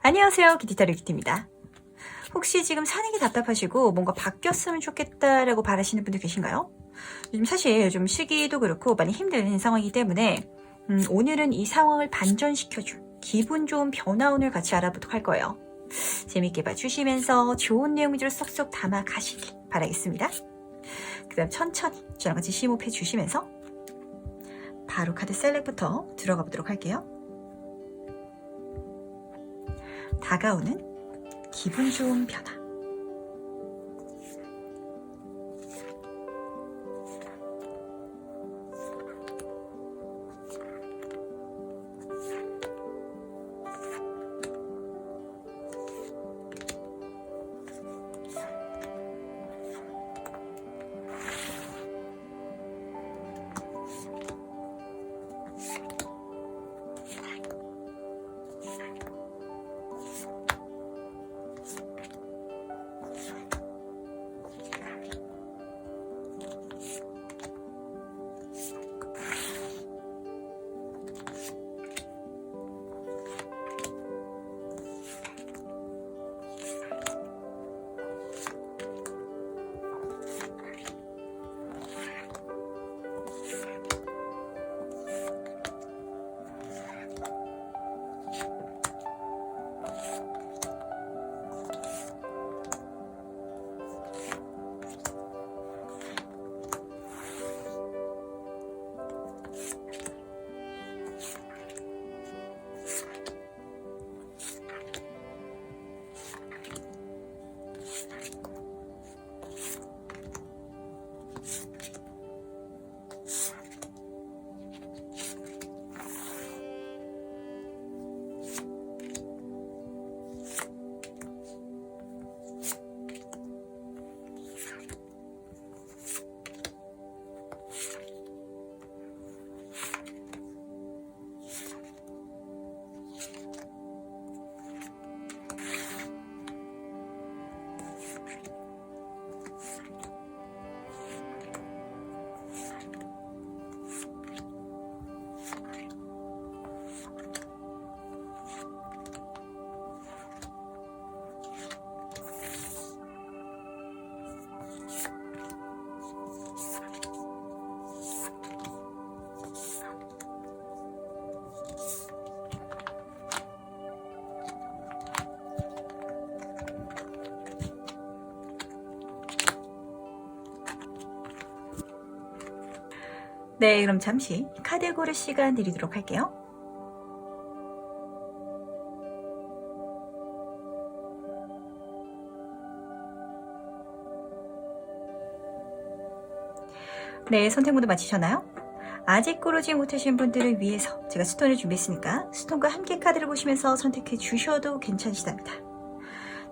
안녕하세요, 기티타르 기티입니다. 혹시 지금 사는 게 답답하시고 뭔가 바뀌었으면 좋겠다라고 바라시는 분들 계신가요? 요즘 사실 좀 시기도 그렇고 많이 힘든 상황이기 때문에 오늘은 이 상황을 반전시켜줄 기분 좋은 변화운을 같이 알아보도록 할 거예요. 재밌게 봐주시면서 좋은 내용 위주로 쏙쏙 담아 가시길 바라겠습니다. 그 다음 천천히 저랑 같이 심호흡해 주시면서 바로 카드 셀렉부터 들어가 보도록 할게요. 다가오는 기분 좋은 변화. 네, 그럼 잠시 카드 고를 시간 드리도록 할게요. 네, 선택 모두 마치셨나요? 아직 고르지 못하신 분들을 위해서 제가 스톤을 준비했으니까 스톤과 함께 카드를 보시면서 선택해 주셔도 괜찮으시답니다.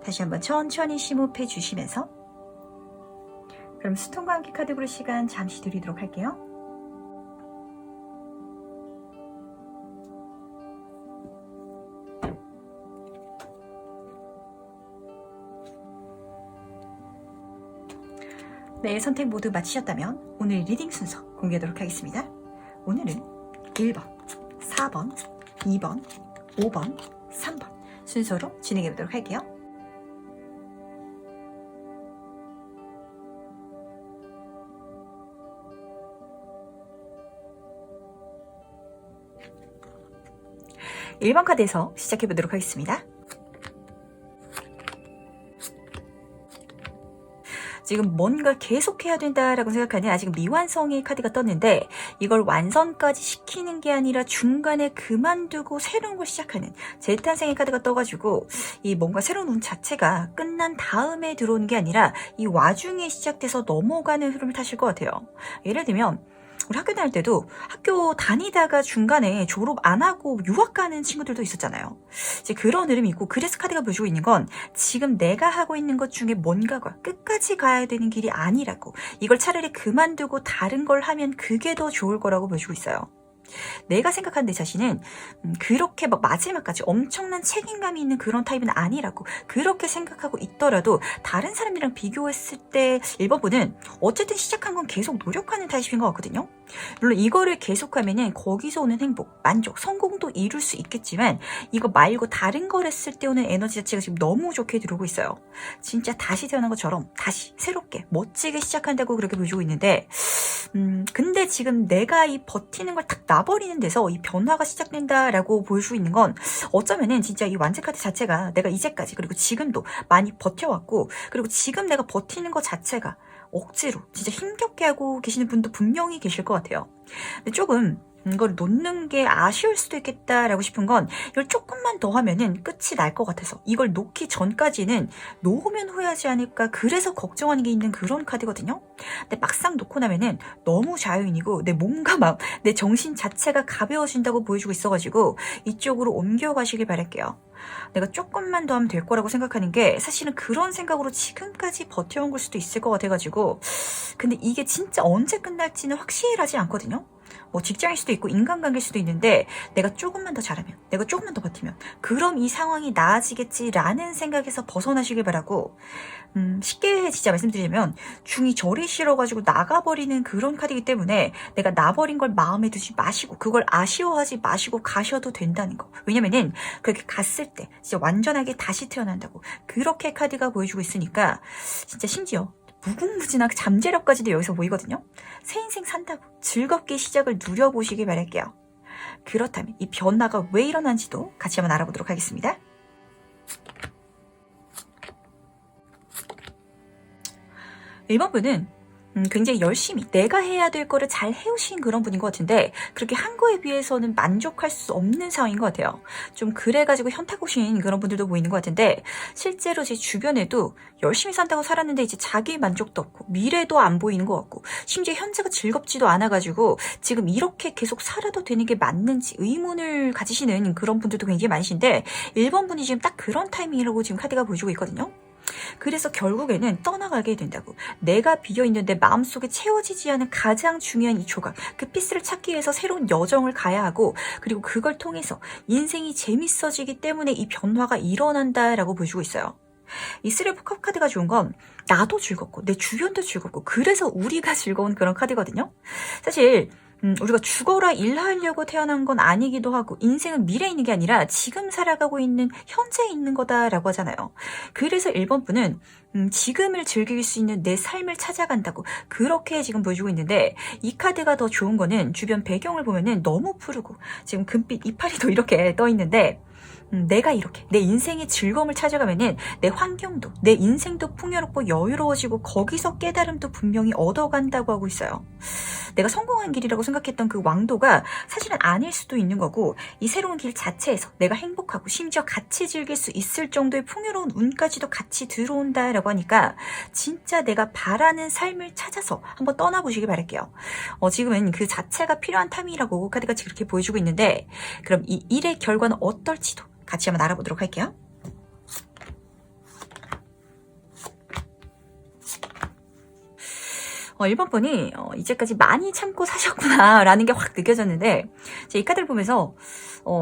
다시 한번 천천히 심호흡해 주시면서 그럼 스톤과 함께 카드 고를 시간 잠시 드리도록 할게요. 네, 선택 모두 마치셨다면 오늘 리딩 순서 공개하도록 하겠습니다. 오늘은 1번, 4번, 2번, 5번, 3번 순서로 진행해 보도록 할게요. (1번) 카드에서 시작해 보도록 하겠습니다. 지금 뭔가 계속해야 된다라고 생각하는 아직 미완성의 카드가 떴는데 이걸 완성까지 시키는 게 아니라 중간에 그만두고 새로운 걸 시작하는 재탄생의 카드가 떠가지고 이 뭔가 새로운 운 자체가 끝난 다음에 들어오는 게 아니라 이 와중에 시작돼서 넘어가는 흐름을 타실 것 같아요. 예를 들면 우리 학교 다닐 때도 학교 다니다가 중간에 졸업 안 하고 유학 가는 친구들도 있었잖아요. 이제 그런 흐름이 있고 그래서 카드가 보여주고 있는 건 지금 내가 하고 있는 것 중에 뭔가가 끝까지 가야 되는 길이 아니라고 이걸 차라리 그만두고 다른 걸 하면 그게 더 좋을 거라고 보여주고 있어요. 내가 생각하는 내 자신은 그렇게 막 마지막까지 엄청난 책임감이 있는 그런 타입은 아니라고 그렇게 생각하고 있더라도 다른 사람들이랑 비교했을 때 1번 분은 어쨌든 시작한 건 계속 노력하는 타입인 것 같거든요. 물론 이거를 계속하면은 거기서 오는 행복, 만족, 성공도 이룰 수 있겠지만 이거 말고 다른 걸 했을 때 오는 에너지 자체가 지금 너무 좋게 들어오고 있어요. 진짜 다시 태어난 것처럼 다시 새롭게 멋지게 시작한다고 그렇게 보여주고 있는데 근데 지금 내가 이 버티는 걸 탁 놔버리는 데서 이 변화가 시작된다라고 보여주고 있는 건 어쩌면은 진짜 이 완제 카드 자체가 내가 이제까지 그리고 지금도 많이 버텨왔고 그리고 지금 내가 버티는 것 자체가 억지로 진짜 힘겹게 하고 계시는 분도 분명히 계실 것 같아요. 근데 조금 이걸 놓는 게 아쉬울 수도 있겠다라고 싶은 건 이걸 조금만 더 하면은 끝이 날 것 같아서 이걸 놓기 전까지는 놓으면 후회하지 않을까 그래서 걱정하는 게 있는 그런 카드거든요. 근데 막상 놓고 나면은 너무 자유인이고 내 몸과 마음, 내 정신 자체가 가벼워진다고 보여주고 있어가지고 이쪽으로 옮겨가시길 바랄게요. 내가 조금만 더 하면 될 거라고 생각하는 게 사실은 그런 생각으로 지금까지 버텨온 걸 수도 있을 것 같아가지고 근데 이게 진짜 언제 끝날지는 확실하지 않거든요. 뭐 직장일 수도 있고 인간관계일 수도 있는데 내가 조금만 더 잘하면 내가 조금만 더 버티면 그럼 이 상황이 나아지겠지라는 생각에서 벗어나시길 바라고 쉽게 진짜 말씀드리자면 중이 저리 싫어가지고 나가버리는 그런 카드이기 때문에 내가 나버린 걸 마음에 두지 마시고 그걸 아쉬워하지 마시고 가셔도 된다는 거. 왜냐면은 그렇게 갔을 때 진짜 완전하게 다시 태어난다고 그렇게 카드가 보여주고 있으니까 진짜 심지어 무궁무진하게 잠재력까지도 여기서 보이거든요. 새 인생 산다고 즐겁게 시작을 누려보시길 바랄게요. 그렇다면 이 변화가 왜 일어난지도 같이 한번 알아보도록 하겠습니다. 1번 분은 굉장히 열심히 내가 해야 될 거를 잘 해오신 그런 분인 것 같은데 그렇게 한 거에 비해서는 만족할 수 없는 상황인 것 같아요. 좀 그래가지고 현타 오신 그런 분들도 보이는 것 같은데 실제로 제 주변에도 열심히 산다고 살았는데 이제 자기 만족도 없고 미래도 안 보이는 것 같고 심지어 현재가 즐겁지도 않아가지고 지금 이렇게 계속 살아도 되는 게 맞는지 의문을 가지시는 그런 분들도 굉장히 많으신데 1번 분이 지금 딱 그런 타이밍이라고 지금 카드가 보여주고 있거든요. 그래서 결국에는 떠나가게 된다고. 내가 비어있는데 마음속에 채워지지 않은 가장 중요한 이 조각, 그 피스를 찾기 위해서 새로운 여정을 가야 하고 그리고 그걸 통해서 인생이 재밌어지기 때문에 이 변화가 일어난다라고 보여주고 있어요. 이 쓰리 오브 컵 카드가 좋은 건 나도 즐겁고 내 주변도 즐겁고 그래서 우리가 즐거운 그런 카드거든요. 사실 우리가 죽어라 일하려고 태어난 건 아니기도 하고 인생은 미래에 있는 게 아니라 지금 살아가고 있는 현재에 있는 거다라고 하잖아요. 그래서 1번 분은 지금을 즐길 수 있는 내 삶을 찾아간다고 그렇게 지금 보여주고 있는데 이 카드가 더 좋은 거는 주변 배경을 보면은 너무 푸르고 지금 금빛 이파리도 이렇게 떠 있는데 내가 이렇게 내 인생의 즐거움을 찾아가면은 내 환경도 내 인생도 풍요롭고 여유로워지고 거기서 깨달음도 분명히 얻어간다고 하고 있어요. 내가 성공한 길이라고 생각했던 그 왕도가 사실은 아닐 수도 있는 거고 이 새로운 길 자체에서 내가 행복하고 심지어 같이 즐길 수 있을 정도의 풍요로운 운까지도 같이 들어온다라고 하니까 진짜 내가 바라는 삶을 찾아서 한번 떠나보시길 바랄게요. 지금은 그 자체가 필요한 타임이라고 카드가 그렇게 보여주고 있는데 그럼 이 일의 결과는 어떨지도 같이 한번 알아보도록 할게요. 1번 분이 이제까지 많이 참고 사셨구나 라는 게 확 느껴졌는데 이 카드를 보면서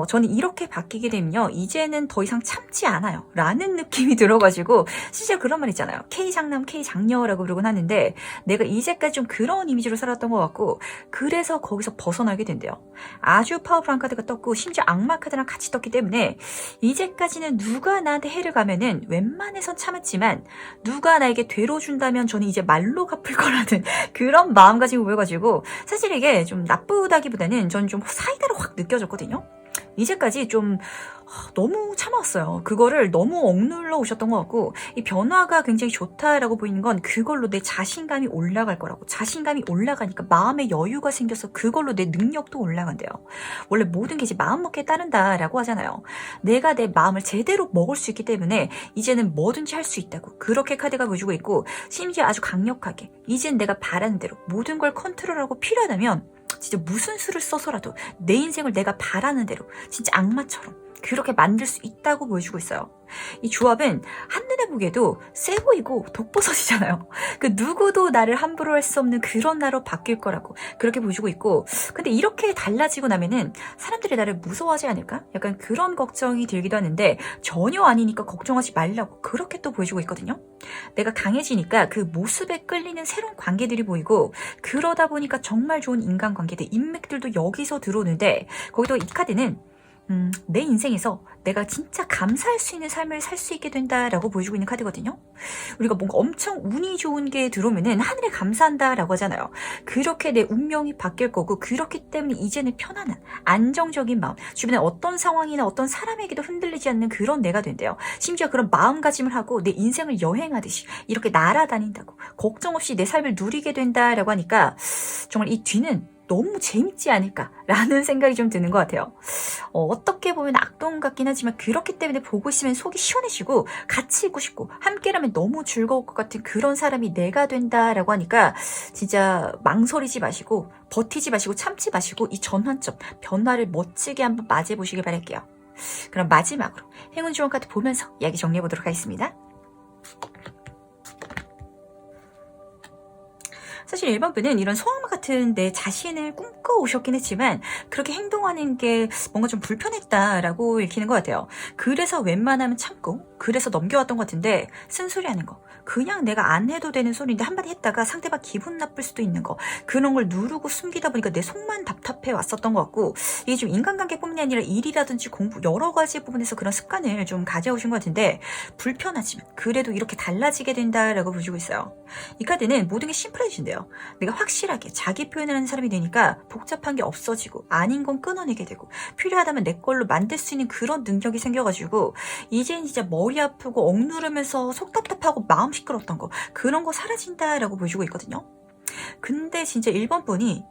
저는 이렇게 바뀌게 되면요 이제는 더 이상 참지 않아요 라는 느낌이 들어가지고 실제로 그런 말 있잖아요. K장남 K장녀라고 부르곤 하는데 내가 이제까지 좀 그런 이미지로 살았던 것 같고 그래서 거기서 벗어나게 된대요. 아주 파워풀한 카드가 떴고 심지어 악마 카드랑 같이 떴기 때문에 이제까지는 누가 나한테 해를 가면은 웬만해선 참았지만 누가 나에게 되로 준다면 저는 이제 말로 갚을 거라는 그런 마음가짐이 보여가지고 사실 이게 좀 나쁘다기보다는 저는 좀 사이다로 확 느껴졌거든요. 이제까지 좀 너무 참아왔어요. 그거를 너무 억눌러 오셨던 것 같고 이 변화가 굉장히 좋다라고 보이는 건 그걸로 내 자신감이 올라갈 거라고. 자신감이 올라가니까 마음의 여유가 생겨서 그걸로 내 능력도 올라간대요. 원래 모든 게 이제 마음먹기에 따른다라고 하잖아요. 내가 내 마음을 제대로 먹을 수 있기 때문에 이제는 뭐든지 할 수 있다고 그렇게 카드가 보여주고 있고 심지어 아주 강력하게 이젠 내가 바라는 대로 모든 걸 컨트롤하고 필요하다면 진짜 무슨 수를 써서라도 내 인생을 내가 바라는 대로 진짜 악마처럼 그렇게 만들 수 있다고 보여주고 있어요. 이 조합은 하는 한눈에 보기에도 세 보이고 독보섯이잖아요. 그 누구도 나를 함부로 할 수 없는 그런 나로 바뀔 거라고 그렇게 보여주고 있고, 근데 이렇게 달라지고 나면은 사람들이 나를 무서워하지 않을까? 약간 그런 걱정이 들기도 하는데 전혀 아니니까 걱정하지 말라고 그렇게 또 보여주고 있거든요. 내가 강해지니까 그 모습에 끌리는 새로운 관계들이 보이고, 그러다 보니까 정말 좋은 인간관계들, 인맥들도 여기서 들어오는데, 거기도 이 카드는 내 인생에서 내가 진짜 감사할 수 있는 삶을 살 수 있게 된다라고 보여주고 있는 카드거든요. 우리가 뭔가 엄청 운이 좋은 게 들어오면은 하늘에 감사한다라고 하잖아요. 그렇게 내 운명이 바뀔 거고, 그렇기 때문에 이제는 편안한 안정적인 마음, 주변에 어떤 상황이나 어떤 사람에게도 흔들리지 않는 그런 내가 된대요. 심지어 그런 마음가짐을 하고 내 인생을 여행하듯이 이렇게 날아다닌다고, 걱정 없이 내 삶을 누리게 된다라고 하니까 정말 이 뒤는 너무 재밌지 않을까라는 생각이 좀 드는 것 같아요. 어떻게 보면 악동 같긴 하지만 그렇기 때문에 보고 있으면 속이 시원해지고 같이 있고 싶고 함께라면 너무 즐거울 것 같은 그런 사람이 내가 된다라고 하니까 진짜 망설이지 마시고 버티지 마시고 참지 마시고 이 전환점, 변화를 멋지게 한번 맞이해보시길 바랄게요. 그럼 마지막으로 행운 주원 카드 보면서 이야기 정리해보도록 하겠습니다. 사실 1번 분은 이런 소악마 같은 내 자신을 꿈꿔오셨긴 했지만 그렇게 행동하는 게 뭔가 좀 불편했다라고 읽히는 것 같아요. 그래서 웬만하면 참고, 그래서 넘겨왔던 것 같은데, 쓴소리하는 거, 그냥 내가 안 해도 되는 소리인데 한마디 했다가 상대방 기분 나쁠 수도 있는 거, 그런 걸 누르고 숨기다 보니까 내 속만 답답해 왔었던 것 같고, 이게 좀 인간관계뿐만이 아니라 일이라든지 공부 여러 가지 부분에서 그런 습관을 좀 가져오신 것 같은데, 불편하지만 그래도 이렇게 달라지게 된다라고 보여주고 있어요. 이 카드는 모든 게 심플해진대요. 내가 확실하게 자기 표현하는 사람이 되니까 복잡한 게 없어지고 아닌 건 끊어내게 되고 필요하다면 내 걸로 만들 수 있는 그런 능력이 생겨가지고 이젠 진짜 머리 아프고 억누르면서 속 답답하고 마음 시끄러웠던 거, 그런 거 사라진다라고 보여주고 있거든요. 근데 진짜 1번 분이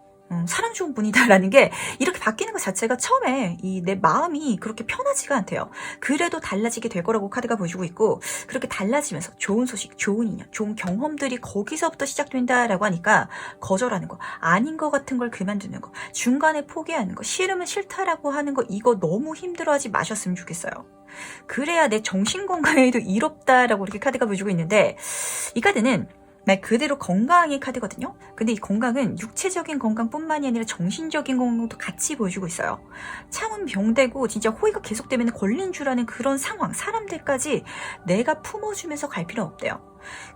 사람 좋은 분이다라는 게 이렇게 바뀌는 것 자체가 처음에 내 마음이 그렇게 편하지가 않대요. 그래도 달라지게 될 거라고 카드가 보여주고 있고, 그렇게 달라지면서 좋은 소식, 좋은 인연, 좋은 경험들이 거기서부터 시작된다라고 하니까 거절하는 거, 아닌 것 같은 걸 그만두는 거, 중간에 포기하는 거, 싫으면 싫다라고 하는 거, 이거 너무 힘들어하지 마셨으면 좋겠어요. 그래야 내 정신건강에도 이롭다라고 이렇게 카드가 보여주고 있는데, 이 카드는 말 그대로 건강의 카드거든요. 근데 이 건강은 육체적인 건강뿐만이 아니라 정신적인 건강도 같이 보여주고 있어요. 참은 병되고 진짜 호의가 계속되면 걸린 줄 아는 그런 상황, 사람들까지 내가 품어주면서 갈 필요는 없대요.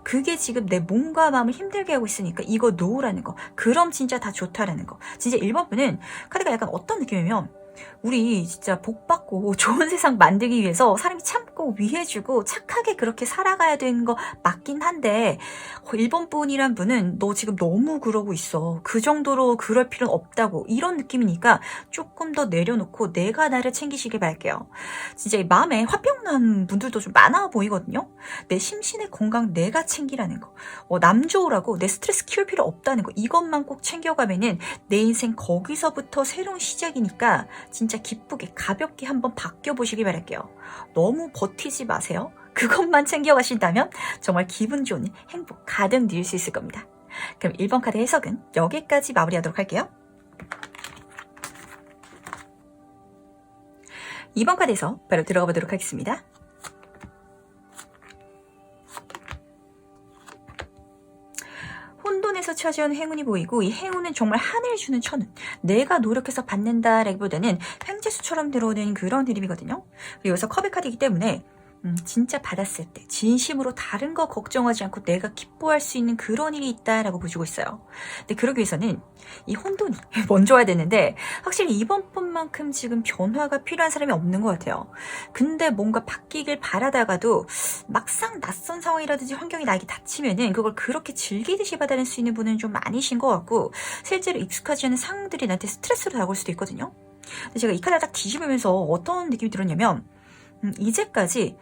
그게 지금 내 몸과 마음을 힘들게 하고 있으니까 이거 놓으라는 거, 그럼 진짜 다 좋다라는 거. 진짜 1번 분은 카드가 약간 어떤 느낌이면, 우리 진짜 복받고 좋은 세상 만들기 위해서 사람이 참고 위해주고 착하게 그렇게 살아가야 되는 거 맞긴 한데, 1번 분이란 분은 너 지금 너무 그러고 있어, 그 정도로 그럴 필요는 없다고, 이런 느낌이니까 조금 더 내려놓고 내가 나를 챙기시길 바랄게요. 진짜 이 마음에 화병난 분들도 좀 많아 보이거든요. 내 심신의 건강 내가 챙기라는 거, 남 좋으라고 내 스트레스 키울 필요 없다는 거, 이것만 꼭 챙겨가면은 내 인생 거기서부터 새로운 시작이니까 진짜 기쁘게 가볍게 한번 바뀌어보시길 바랄게요. 너무 버티지 마세요. 그것만 챙겨가신다면 정말 기분 좋은 행복 가득 누릴 수 있을 겁니다. 그럼 1번 카드 해석은 여기까지 마무리하도록 할게요. 2번 카드에서 바로 들어가 보도록 하겠습니다. 혼돈에서 찾아온 행운이 보이고, 이 행운은 정말 하늘 주는 천운, 내가 노력해서 받는다라기보다는 횡재수처럼 들어오는 그런 드립이거든요. 그리고 여기서 컵의 카드이기 때문에 진짜 받았을 때 진심으로 다른 거 걱정하지 않고 내가 기뻐할 수 있는 그런 일이 있다라고 보여주고 있어요. 근데 그러기 위해서는 이 혼돈이 먼저 와야 되는데, 확실히 이번 번만큼 지금 변화가 필요한 사람이 없는 것 같아요. 근데 뭔가 바뀌길 바라다가도 막상 낯선 상황이라든지 환경이 나에게 닥치면은 그걸 그렇게 즐기듯이 받아낼 수 있는 분은 좀 아니신 것 같고, 실제로 익숙하지 않은 상황들이 나한테 스트레스로 다가올 수도 있거든요. 근데 제가 이 카드를 딱 뒤집으면서 어떤 느낌이 들었냐면, 이제까지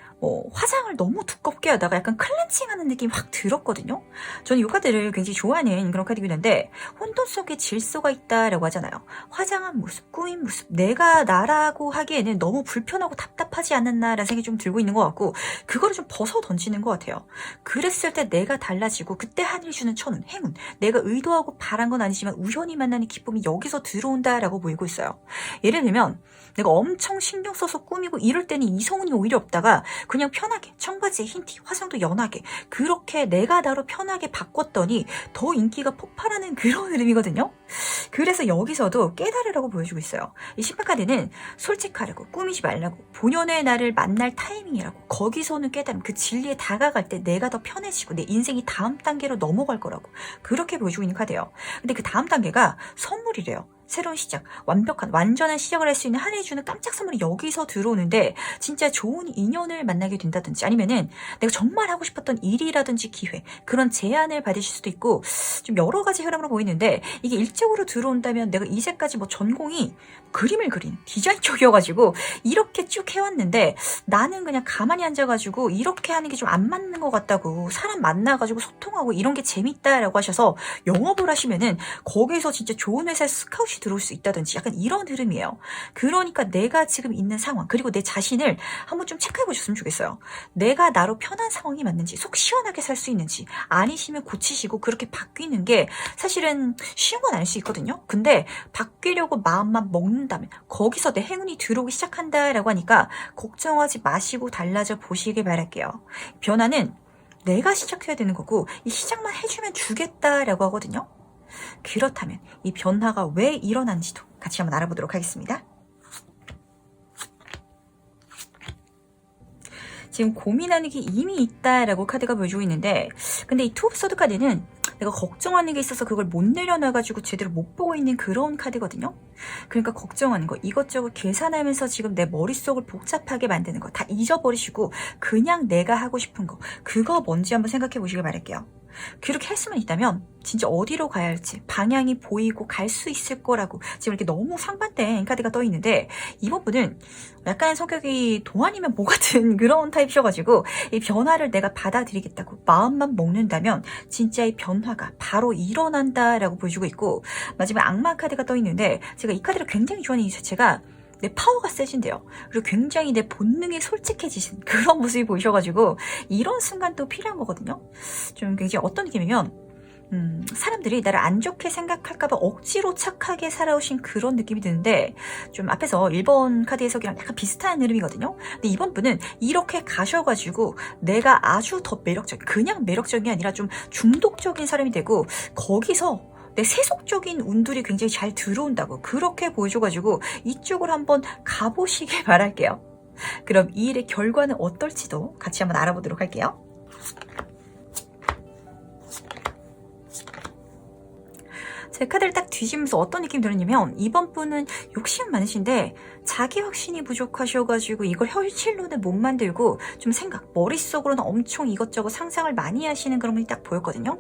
화장을 너무 두껍게 하다가 약간 클렌징하는 느낌이 확 들었거든요. 저는 이 카드를 굉장히 좋아하는 그런 카드이긴 한데, 혼돈 속에 질서가 있다라고 하잖아요. 화장한 모습, 꾸민 모습, 내가 나라고 하기에는 너무 불편하고 답답하지 않았나라는 생각이 좀 들고 있는 것 같고, 그거를 좀 벗어 던지는 것 같아요. 그랬을 때 내가 달라지고, 그때 하늘이 주는 천운, 행운, 내가 의도하고 바란 건 아니지만 우연히 만나는 기쁨이 여기서 들어온다라고 보이고 있어요. 예를 들면 내가 엄청 신경 써서 꾸미고 이럴 때는 이성운이 오히려 없다가, 그냥 편하게 청바지에 흰티, 화장도 연하게 그렇게 내가 나로 편하게 바꿨더니 더 인기가 폭발하는 그런 흐름이거든요. 그래서 여기서도 깨달으라고 보여주고 있어요. 이 18카드는 솔직하라고, 꾸미지 말라고, 본연의 나를 만날 타이밍이라고, 거기서는 깨달음, 그 진리에 다가갈 때 내가 더 편해지고 내 인생이 다음 단계로 넘어갈 거라고 그렇게 보여주고 있는 카드예요. 근데 그 다음 단계가 선물이래요. 새로운 시작, 완벽한 완전한 시작을 할 수 있는 한 해 주는 깜짝 선물이 여기서 들어오는데 진짜 좋은 인연을 만나게 된다든지 아니면은 내가 정말 하고 싶었던 일이라든지 기회, 그런 제안을 받으실 수도 있고 좀 여러 가지 흐름으로 보이는데 이게 일적으로 들어온다면 내가 이제까지 뭐 전공이 그림을 그리는 디자인 쪽이어가지고 이렇게 쭉 해왔는데 나는 그냥 가만히 앉아가지고 이렇게 하는 게 좀 안 맞는 것 같다고, 사람 만나가지고 소통하고 이런 게 재밌다라고 하셔서 영업을 하시면은 거기서 진짜 좋은 회사에 스카웃이 들어올 수 있다든지 약간 이런 흐름이에요. 그러니까 내가 지금 있는 상황 그리고 내 자신을 한번 좀 체크해 보셨으면 좋겠어요. 내가 나로 편한 상황이 맞는지, 속 시원하게 살 수 있는지, 아니시면 고치시고 그렇게 바뀌는 게 사실은 쉬운 건 아닐 수 있거든요. 근데 바뀌려고 마음만 먹는다면 거기서 내 행운이 들어오기 시작한다라고 하니까 걱정하지 마시고 달라져 보시길 바랄게요. 변화는 내가 시작해야 되는 거고 이 시작만 해주면 주겠다라고 하거든요. 그렇다면 이 변화가 왜 일어난지도 같이 한번 알아보도록 하겠습니다. 지금 고민하는 게 이미 있다라고 카드가 보여주고 있는데 근데 이 투 오브 소드 카드는 내가 걱정하는 게 있어서 그걸 못 내려놔가지고 제대로 못 보고 있는 그런 카드거든요. 그러니까 걱정하는 거 이것저것 계산하면서 지금 내 머릿속을 복잡하게 만드는 거 다 잊어버리시고 그냥 내가 하고 싶은 거 그거 뭔지 한번 생각해 보시길 바랄게요. 그렇게 할 수만 있다면 진짜 어디로 가야 할지 방향이 보이고 갈 수 있을 거라고 지금 이렇게 너무 상반된 카드가 떠 있는데 이번 분은 약간 성격이 동안이면 뭐 같은 그런 타입이셔가지고 이 변화를 내가 받아들이겠다고 마음만 먹는다면 진짜 이 변화가 바로 일어난다라고 보여주고 있고 마지막 악마 카드가 떠 있는데 제가 이 카드를 굉장히 좋아하는 이유 자체가 내 파워가 세진대요. 그리고 굉장히 내 본능에 솔직해지신 그런 모습이 보이셔가지고 이런 순간도 필요한 거거든요. 좀 굉장히 어떤 느낌이면 사람들이 나를 안 좋게 생각할까봐 억지로 착하게 살아오신 그런 느낌이 드는데 좀 앞에서 1번 카드 해석이랑 약간 비슷한 흐름이거든요. 근데 이번 분은 이렇게 가셔가지고 내가 아주 더 매력적인, 그냥 매력적인 게 아니라 좀 중독적인 사람이 되고 거기서 내 세속적인 운들이 굉장히 잘 들어온다고 그렇게 보여줘가지고 이쪽으로 한번 가보시길 바랄게요. 그럼 이 일의 결과는 어떨지도 같이 한번 알아보도록 할게요. 제 카드를 딱 뒤지면서 어떤 느낌이 들었냐면 이번 분은 욕심 많으신데 자기 확신이 부족하셔가지고 이걸 현실로는 못 만들고 좀 생각, 머릿속으로는 엄청 이것저것 상상을 많이 하시는 그런 분이 딱 보였거든요.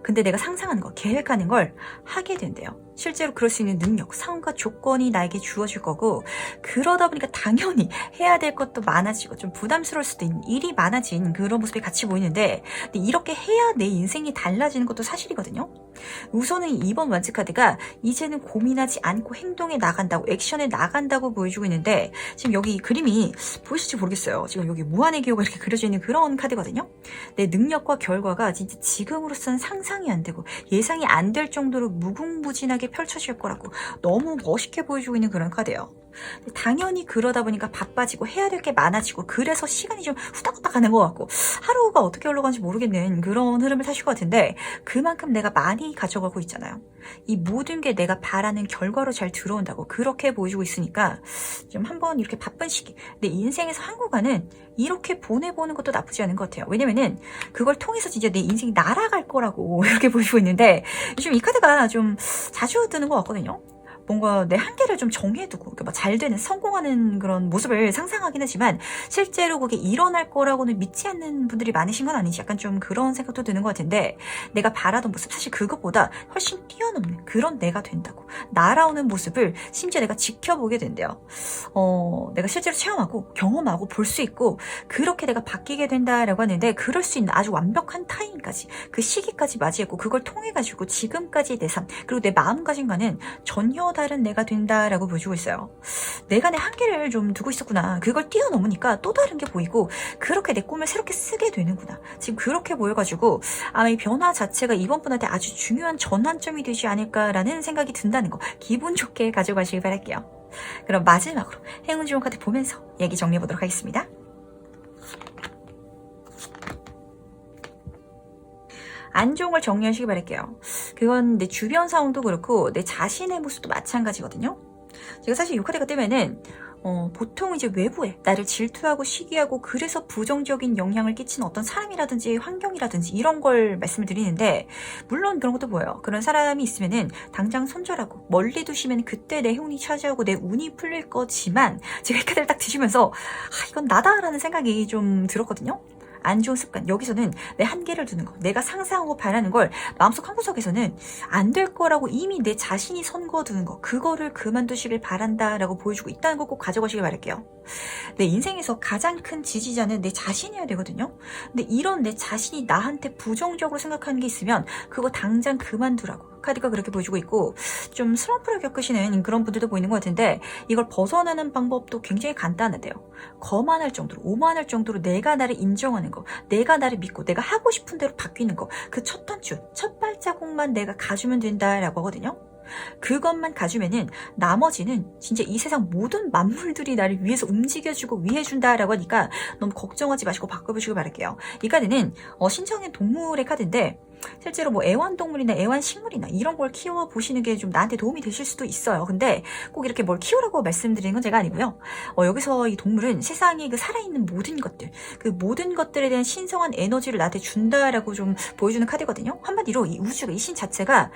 근데 내가 상상하는 거, 계획하는 걸 하게 된대요. 실제로 그럴 수 있는 능력, 상황과 조건이 나에게 주어질 거고 그러다 보니까 당연히 해야 될 것도 많아지고 좀 부담스러울 수도 있는 일이 많아진 그런 모습이 같이 보이는데 근데 이렇게 해야 내 인생이 달라지는 것도 사실이거든요. 우선은 이번 완즈 카드가 이제는 고민하지 않고 행동에 나간다고, 액션에 나간다고 보여주고 있는데 지금 여기 그림이 보이실지 모르겠어요. 지금 여기 무한의 기호가 이렇게 그려져 있는 그런 카드거든요. 내 능력과 결과가 진짜 지금으로서는 상상이 안 되고 예상이 안 될 정도로 무궁무진하게 펼쳐질 거라고 너무 멋있게 보여주고 있는 그런 카드예요. 당연히 그러다 보니까 바빠지고 해야 될 게 많아지고 그래서 시간이 좀 후딱후딱 가는 것 같고 하루가 어떻게 흘러가는지 모르겠는 그런 흐름을 타실 것 같은데 그만큼 내가 많이 가져가고 있잖아요. 이 모든 게 내가 바라는 결과로 잘 들어온다고 그렇게 보여주고 있으니까 좀 한번 이렇게 바쁜 시기 내 인생에서 한 구간은 이렇게 보내보는 것도 나쁘지 않은 것 같아요. 왜냐면은 그걸 통해서 진짜 내 인생이 날아갈 거라고 이렇게 보여주고 있는데 요즘 이 카드가 좀 자주 뜨는 것 같거든요. 뭔가 내 한계를 좀 정해두고 잘 되는 성공하는 그런 모습을 상상하긴 하지만 실제로 그게 일어날 거라고는 믿지 않는 분들이 많으신 건 아닌지 약간 좀 그런 생각도 드는 것 같은데 내가 바라던 모습 사실 그것보다 훨씬 뛰어넘는 그런 내가 된다고 날아오는 모습을 심지어 내가 지켜보게 된대요. 내가 실제로 체험하고 경험하고 볼 수 있고 그렇게 내가 바뀌게 된다라고 하는데 그럴 수 있는 아주 완벽한 타이밍까지 그 시기까지 맞이했고 그걸 통해 가지고 지금까지의 내 삶 그리고 내 마음가짐과는 전혀 다른 내가 된다라고 보여주고 있어요. 내가 내 한계를 좀 두고 있었구나. 그걸 뛰어넘으니까 또 다른 게 보이고 그렇게 내 꿈을 새롭게 쓰게 되는구나. 지금 그렇게 보여가지고 아마 이 변화 자체가 이번 분한테 아주 중요한 전환점이 되지 않을까라는 생각이 든다는 거 기분 좋게 가져가시길 바랄게요. 그럼 마지막으로 행운 좋은 카드 보면서 얘기 정리해보도록 하겠습니다. 안 좋은 걸 정리하시기 바랄게요. 그건 내 주변 상황도 그렇고 내 자신의 모습도 마찬가지거든요. 제가 사실 이 카드가 뜨면은 보통 이제 외부에 나를 질투하고 시기하고 그래서 부정적인 영향을 끼치는 어떤 사람이라든지 환경이라든지 이런 걸 말씀을 드리는데, 물론 그런 것도 보여요. 그런 사람이 있으면은 당장 손절하고 멀리 두시면 그때 내 행운이 차지하고 내 운이 풀릴 거지만, 제가 이 카드를 딱 드시면서 이건 나다라는 생각이 좀 들었거든요. 안 좋은 습관, 여기서는 내 한계를 두는 거, 내가 상상하고 바라는 걸 마음속 한구석에서는 안 될 거라고 이미 내 자신이 선거두는 거, 그거를 그만두시길 바란다라고 보여주고 있다는 거 꼭 가져가시길 바랄게요. 내 인생에서 가장 큰 지지자는 내 자신이어야 되거든요. 근데 이런 내 자신이 나한테 부정적으로 생각하는 게 있으면 그거 당장 그만두라고 카드가 그렇게 보여주고 있고, 좀 슬럼프를 겪으시는 그런 분들도 보이는 것 같은데, 이걸 벗어나는 방법도 굉장히 간단한데요. 거만할 정도로, 오만할 정도로 내가 나를 인정하는 거, 내가 나를 믿고 내가 하고 싶은 대로 바뀌는 거, 그 첫 단추, 첫 발자국만 내가 가주면 된다라고 하거든요. 그것만 가주면은 나머지는 진짜 이 세상 모든 만물들이 나를 위해서 움직여주고 위해준다라고 하니까 너무 걱정하지 마시고 바꿔보시길 바랄게요. 이 카드는 신청한 동물의 카드인데, 실제로 뭐 애완동물이나 애완식물이나 이런 걸 키워보시는 게 좀 나한테 도움이 되실 수도 있어요. 근데 꼭 이렇게 뭘 키우라고 말씀드리는 건 제가 아니고요. 여기서 이 동물은 세상에 그 살아있는 모든 것들, 그 모든 것들에 대한 신성한 에너지를 나한테 준다라고 좀 보여주는 카드거든요. 한마디로 이 우주가, 이 신 자체가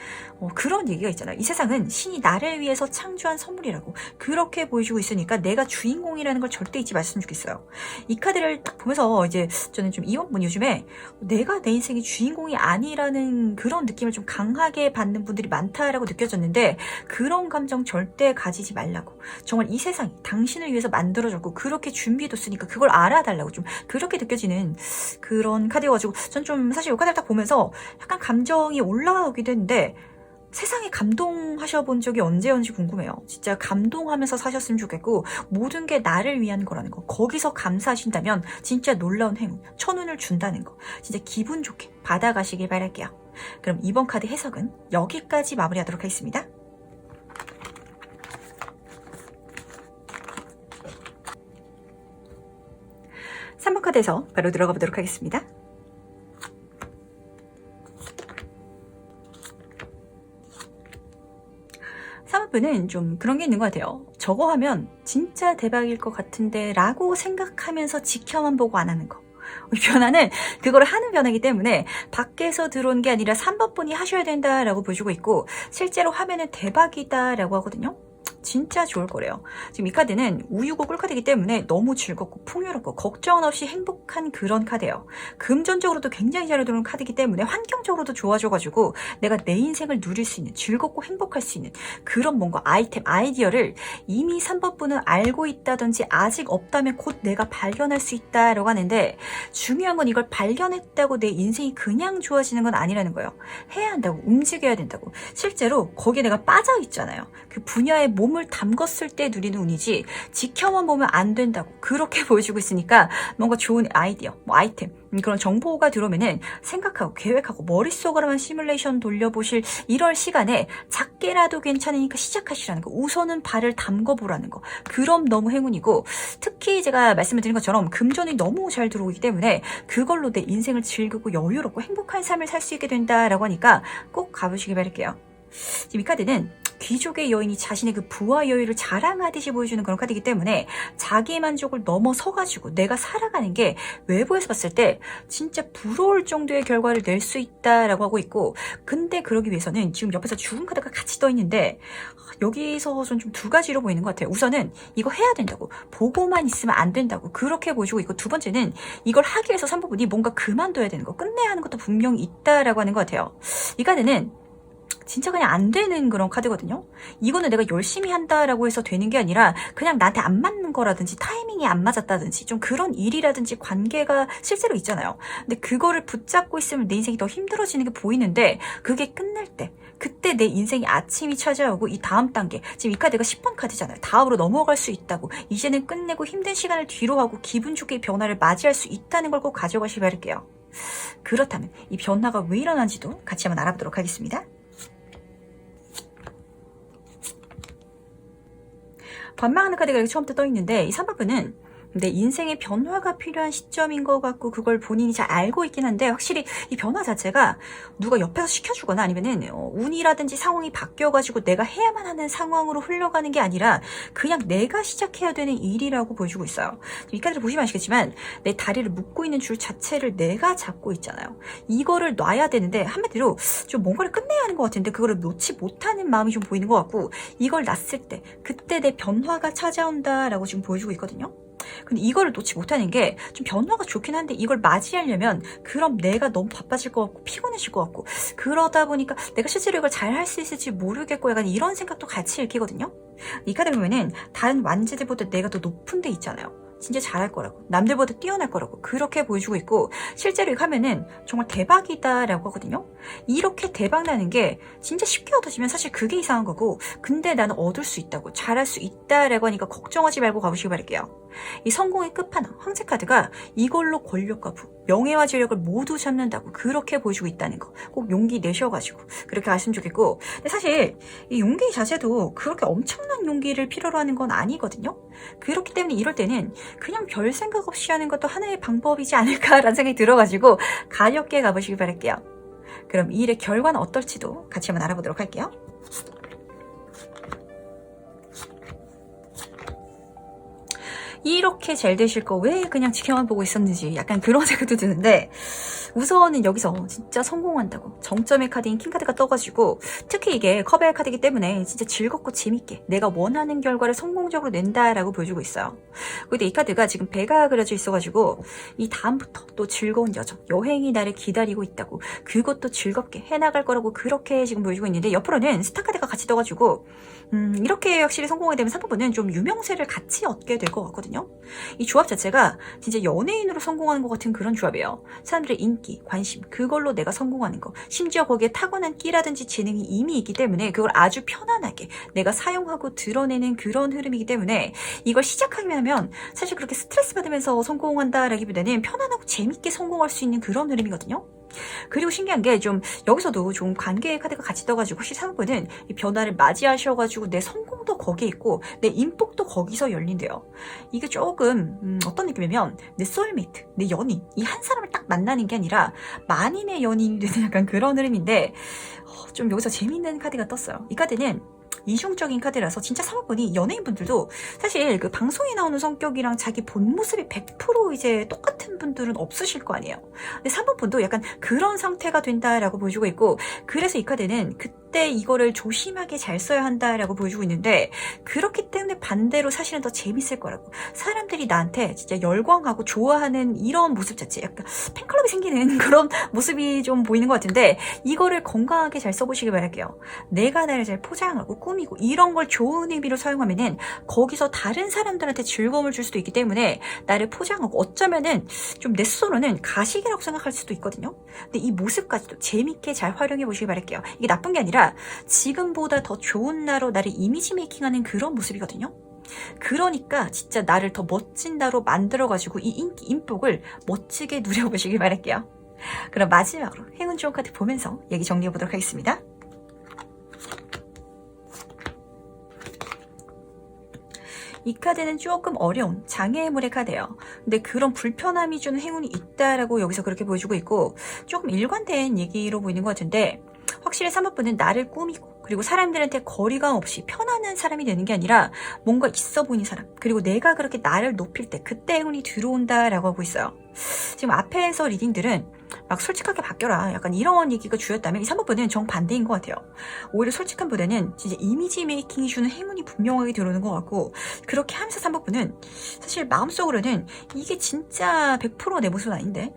그런 얘기가 있잖아요. 이 세상은 신이 나를 위해서 창조한 선물이라고 그렇게 보여주고 있으니까 내가 주인공이라는 걸 절대 잊지 마셨으면 좋겠어요. 이 카드를 딱 보면서 이제 저는 좀 이번 요즘에 내가 내 인생의 주인공이 아니라는 그런 느낌을 좀 강하게 받는 분들이 많다라고 느껴졌는데, 그런 감정 절대 가지지 말라고. 정말 이 세상이 당신을 위해서 만들어졌고 그렇게 준비해뒀으니까 그걸 알아달라고, 좀 그렇게 느껴지는 그런 카드여가지고, 전 좀 사실 이 카드를 딱 보면서 약간 감정이 올라오기도 했는데, 세상에 감동하셔본 적이 언제였는지 궁금해요. 진짜 감동하면서 사셨으면 좋겠고, 모든 게 나를 위한 거라는 거, 거기서 감사하신다면 진짜 놀라운 행운, 천운을 준다는 거, 진짜 기분 좋게 받아가시길 바랄게요. 그럼 이번 카드 해석은 여기까지 마무리하도록 하겠습니다. 삼 번 카드에서 바로 들어가 보도록 하겠습니다. 3번은 좀 그런 게 있는 것 같아요. 저거 하면 진짜 대박일 것 같은데 라고 생각하면서 지켜만 보고 안 하는 거. 이 변화는 그걸 하는 변화이기 때문에 밖에서 들어온 게 아니라 3번 분이 하셔야 된다라고 보여주고 있고, 실제로 하면은 대박이다라고 하거든요. 진짜 좋을 거래요. 지금 이 카드는 우유고 꿀카드이기 때문에 너무 즐겁고 풍요롭고 걱정 없이 행복한 그런 카드예요. 금전적으로도 굉장히 잘 들어오는 카드이기 때문에 환경적으로도 좋아져가지고 내가 내 인생을 누릴 수 있는, 즐겁고 행복할 수 있는 그런 뭔가 아이템, 아이디어를 이미 3번 분은 알고 있다든지 아직 없다면 곧 내가 발견할 수 있다라고 하는데, 중요한 건 이걸 발견했다고 내 인생이 그냥 좋아지는 건 아니라는 거예요. 해야 한다고, 움직여야 된다고. 실제로 거기에 내가 빠져 있잖아요. 그 분야에 몸을 담궜을 때 누리는 운이지 지켜만 보면 안 된다고 그렇게 보여주고 있으니까, 뭔가 좋은 아이디어, 뭐 아이템, 그런 정보가 들어오면은 생각하고 계획하고 머릿속으로만 시뮬레이션 돌려보실 이럴 시간에 작게라도 괜찮으니까 시작하시라는 거, 우선은 발을 담궈보라는 거, 그럼 너무 행운이고, 특히 제가 말씀을 드린 것처럼 금전이 너무 잘 들어오기 때문에 그걸로 내 인생을 즐기고 여유롭고 행복한 삶을 살 수 있게 된다라고 하니까 꼭 가보시길 바랄게요. 지금 이 카드는 귀족의 여인이 자신의 그 부와 여유를 자랑하듯이 보여주는 그런 카드이기 때문에 자기 만족을 넘어서가지고 내가 살아가는 게 외부에서 봤을 때 진짜 부러울 정도의 결과를 낼 수 있다라고 하고 있고, 근데 그러기 위해서는 지금 옆에서 죽은 카드가 같이 떠 있는데, 여기서 좀 두 가지로 보이는 것 같아요. 우선은 이거 해야 된다고, 보고만 있으면 안 된다고 그렇게 보여주고 있고, 두 번째는 이걸 하기 위해서 3부분이 뭔가 그만둬야 되는 거, 끝내야 하는 것도 분명히 있다라고 하는 것 같아요. 이 카드는 진짜 그냥 안 되는 그런 카드거든요. 이거는 내가 열심히 한다라고 해서 되는 게 아니라 그냥 나한테 안 맞는 거라든지 타이밍이 안 맞았다든지 좀 그런 일이라든지 관계가 실제로 있잖아요. 근데 그거를 붙잡고 있으면 내 인생이 더 힘들어지는 게 보이는데, 그게 끝날 때, 그때 내 인생이 아침이 찾아오고 이 다음 단계, 지금 이 카드가 10번 카드잖아요. 다음으로 넘어갈 수 있다고, 이제는 끝내고 힘든 시간을 뒤로 하고 기분 좋게 변화를 맞이할 수 있다는 걸 꼭 가져가시기 바랄게요. 그렇다면 이 변화가 왜 일어난지도 같이 한번 알아보도록 하겠습니다. 반망하는 카드가 이렇게 처음부터 떠있는데, 이 3번은 근데 인생의 변화가 필요한 시점인 것 같고 그걸 본인이 잘 알고 있긴 한데 확실히 이 변화 자체가 누가 옆에서 시켜주거나 아니면은 운이라든지 상황이 바뀌어가지고 내가 해야만 하는 상황으로 흘러가는 게 아니라 그냥 내가 시작해야 되는 일이라고 보여주고 있어요. 이 카드를 보시면 아시겠지만 내 다리를 묶고 있는 줄 자체를 내가 잡고 있잖아요. 이거를 놔야 되는데 한마디로 좀 뭔가를 끝내야 하는 것 같은데 그거를 놓지 못하는 마음이 좀 보이는 것 같고 이걸 놨을 때 그때 내 변화가 찾아온다라고 지금 보여주고 있거든요. 근데 이거를 놓지 못하는 게 좀 변화가 좋긴 한데 이걸 맞이하려면 그럼 내가 너무 바빠질 것 같고 피곤해질 것 같고 그러다 보니까 내가 실제로 이걸 잘 할 수 있을지 모르겠고 약간 이런 생각도 같이 읽히거든요. 이 카드 보면은 다른 완제들보다 내가 더 높은 데 있잖아요. 진짜 잘할 거라고 남들보다 뛰어날 거라고 그렇게 보여주고 있고 실제로 이거 하면은 정말 대박이다 라고 하거든요. 이렇게 대박 나는 게 진짜 쉽게 얻어지면 사실 그게 이상한 거고 근데 나는 얻을 수 있다고 잘할 수 있다라고 하니까 걱정하지 말고 가보시기 바랄게요. 이 성공의 끝판왕 황제 카드가 이걸로 권력과 부 명예와 재력을 모두 잡는다고 그렇게 보여주고 있다는 거 꼭 용기 내셔가지고 그렇게 하시면 좋겠고 근데 사실 이 용기 자체도 그렇게 엄청난 용기를 필요로 하는 건 아니거든요. 그렇기 때문에 이럴 때는 그냥 별 생각 없이 하는 것도 하나의 방법이지 않을까라는 생각이 들어가지고 가볍게 가보시기 바랄게요. 그럼 이 일의 결과는 어떨지도 같이 한번 알아보도록 할게요. 이렇게 잘 되실 거 왜 그냥 지켜만 보고 있었는지 약간 그런 생각도 드는데 우선은 여기서 진짜 성공한다고 정점의 카드인 킹카드가 떠가지고 특히 이게 커벨 카드이기 때문에 진짜 즐겁고 재밌게 내가 원하는 결과를 성공적으로 낸다라고 보여주고 있어요. 근데 이 카드가 지금 배가 그려져 있어가지고 이 다음부터 또 즐거운 여행이 나를 기다리고 있다고 그것도 즐겁게 해나갈 거라고 그렇게 지금 보여주고 있는데 옆으로는 스타 카드가 같이 떠가지고 이렇게 확실히 성공하게 되면 3부분은 좀 유명세를 같이 얻게 될 것 같거든요. 이 조합 자체가 진짜 연예인으로 성공하는 것 같은 그런 조합이에요. 사람들의 인기, 관심, 그걸로 내가 성공하는 거. 심지어 거기에 타고난 끼라든지 재능이 이미 있기 때문에 그걸 아주 편안하게 내가 사용하고 드러내는 그런 흐름이기 때문에 이걸 시작하기만 하면 사실 그렇게 스트레스 받으면서 성공한다라기보다는 편안하고 재밌게 성공할 수 있는 그런 흐름이거든요. 그리고 신기한 게 좀 여기서도 좀 관계의 카드가 같이 떠가지고 혹시 3부는 이 변화를 맞이하셔가지고 내 성공도 거기에 있고 내 인복도 거기서 열린대요. 이게 조금 어떤 느낌이면 내 소울메이트, 내 연인 이 한 사람을 딱 만나는 게 아니라 만인의 연인이 되는 약간 그런 흐름인데 좀 여기서 재밌는 카드가 떴어요. 이 카드는 이중적인 카드라서 진짜 3번이 연예인분들도 사실 그 방송에 나오는 성격이랑 자기 본 모습이 100% 이제 똑같은 분들은 없으실 거 아니에요. 근데 3번 분도 약간 그런 상태가 된다라고 보여주고 있고 그래서 이 카드는 그때 이거를 조심하게 잘 써야 한다라고 보여주고 있는데 그렇기 때문에 반대로 사실은 더 재밌을 거라고 사람들이 나한테 진짜 열광하고 좋아하는 이런 모습 자체 약간 팬클럽이 생기는 그런 모습이 좀 보이는 것 같은데 이거를 건강하게 잘 써보시길 바랄게요. 내가 나를 잘 포장하고 꾸미고 이런 걸 좋은 의미로 사용하면은 거기서 다른 사람들한테 즐거움을 줄 수도 있기 때문에 나를 포장하고 어쩌면은 좀 내 스스로는 가식이라고 생각할 수도 있거든요. 근데 이 모습까지도 재밌게 잘 활용해 보시길 바랄게요. 이게 나쁜 게 아니라 지금보다 더 좋은 나로 나를 이미지 메이킹하는 그런 모습이거든요. 그러니까 진짜 나를 더 멋진 나로 만들어가지고 이 인기, 인복을 멋지게 누려보시길 바랄게요. 그럼 마지막으로 행운 좋은 카드 보면서 얘기 정리해보도록 하겠습니다. 이 카드는 조금 어려운 장애물의 카드예요. 근데 그런 불편함이 주는 행운이 있다라고 여기서 그렇게 보여주고 있고 조금 일관된 얘기로 보이는 것 같은데 확실히 3번분은 나를 꾸미고 그리고 사람들한테 거리감 없이 편안한 사람이 되는 게 아니라 뭔가 있어 보이는 사람 그리고 내가 그렇게 나를 높일 때 그때 행운이 들어온다라고 하고 있어요. 지금 앞에서 리딩들은 막 솔직하게 바뀌어라 약간 이런 얘기가 주였다면 이 3번분은 정반대인 것 같아요. 오히려 솔직함보다는 진짜 이미지 메이킹이 주는 행운이 분명하게 들어오는 것 같고 그렇게 하면서 3번분은 사실 마음속으로는 이게 진짜 100% 내 모습은 아닌데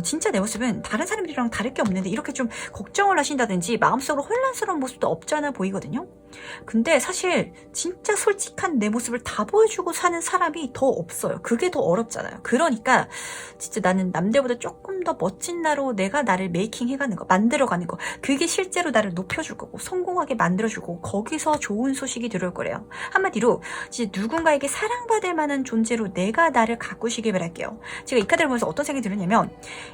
진짜 내 모습은 다른 사람들이랑 다를 게 없는데 이렇게 좀 걱정을 하신다든지 마음속으로 혼란스러운 모습도 없잖아 보이거든요. 근데 사실 진짜 솔직한 내 모습을 다 보여주고 사는 사람이 더 없어요. 그게 더 어렵잖아요. 그러니까 진짜 나는 남들보다 조금 더 멋진 나로 내가 나를 메이킹 해가는 거 만들어가는 거 그게 실제로 나를 높여줄 거고 성공하게 만들어줄 거고 거기서 좋은 소식이 들어올 거래요. 한마디로 진짜 누군가에게 사랑받을 만한 존재로 내가 나를 가꾸시길 바랄게요. 제가 이 카드를 보면서 어떤 생각이 들었냐면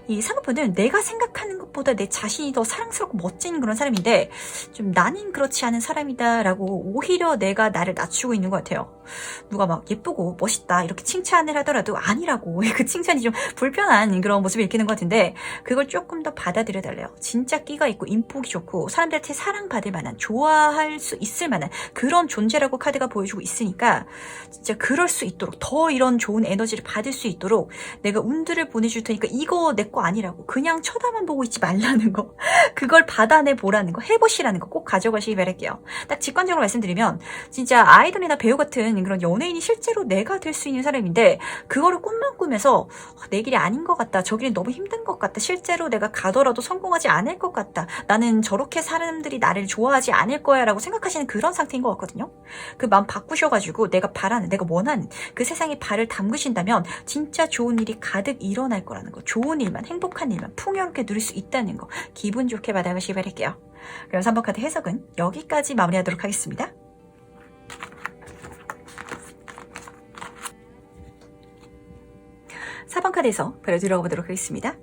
이 3번은 내가 생각하는 것보다 내 자신이 더 사랑스럽고 멋진 그런 사람인데 좀 나는 나는 그렇지 않은 사람이다 라고 오히려 내가 나를 낮추고 있는 것 같아요. 누가 막 예쁘고 멋있다 이렇게 칭찬을 하더라도 아니라고 그 칭찬이 좀 불편한 그런 모습이 읽히는 것 같은데 그걸 조금 더 받아들여 달래요. 진짜 끼가 있고 인복이 좋고 사람들한테 사랑받을 만한 좋아할 수 있을 만한 그런 존재라고 카드가 보여주고 있으니까 진짜 그럴 수 있도록 더 이런 좋은 에너지를 받을 수 있도록 내가 운들을 보내줄 테니까 이거 내 거 아니라고 그냥 쳐다만 보고 있지 말라는 거 그걸 받아내 보라는 거 해보시라는 거 꼭 가져가시기 바랄게요. 딱 직관적으로 말씀드리면 진짜 아이돌이나 배우 같은 그런 연예인이 실제로 내가 될 수 있는 사람인데 그거를 꿈만 꾸면서 내 길이 아닌 것 같다 저 길이 너무 힘든 것 같다 실제로 내가 가더라도 성공하지 않을 것 같다 나는 저렇게 사람들이 나를 좋아하지 않을 거야 라고 생각하시는 그런 상태인 것 같거든요. 그 마음 바꾸셔가지고 내가 바라는 내가 원하는 그 세상에 발을 담그신다면 진짜 좋은 일이 가득 일어날 거라는 거 좋은 일만 행복한 일만 풍요롭게 누릴 수 있다는 거 기분 좋게 받아가시기 바랄게요. 그럼 3번 카드 해석은 여기까지 마무리하도록 하겠습니다. 4번 카드에서 바로 들어가 보도록 하겠습니다.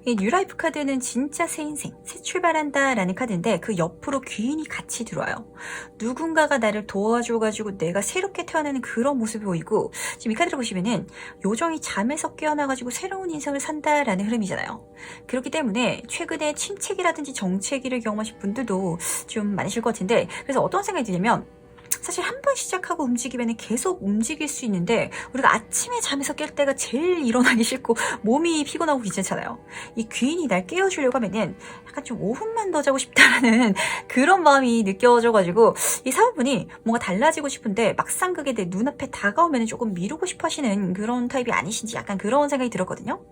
이 뉴라이프 카드는 진짜 새 인생, 새 출발한다 라는 카드인데 그 옆으로 귀인이 같이 들어와요. 누군가가 나를 도와줘가지고 내가 새롭게 태어나는 그런 모습이 보이고 지금 이 카드를 보시면은 요정이 잠에서 깨어나가지고 새로운 인생을 산다라는 흐름이잖아요. 그렇기 때문에 최근에 침체기라든지 정체기를 경험하신 분들도 좀 많으실 것 같은데 그래서 어떤 생각이 드냐면 사실 한 번 시작하고 움직이면 계속 움직일 수 있는데 우리가 아침에 잠에서 깰 때가 제일 일어나기 싫고 몸이 피곤하고 귀찮잖아요. 이 귀인이 날 깨워주려고 하면은 약간 좀 5분만 더 자고 싶다라는 그런 마음이 느껴져가지고 이 사모분이 뭔가 달라지고 싶은데 막상 그게 내 눈앞에 다가오면 조금 미루고 싶어 하시는 그런 타입이 아니신지 약간 그런 생각이 들었거든요.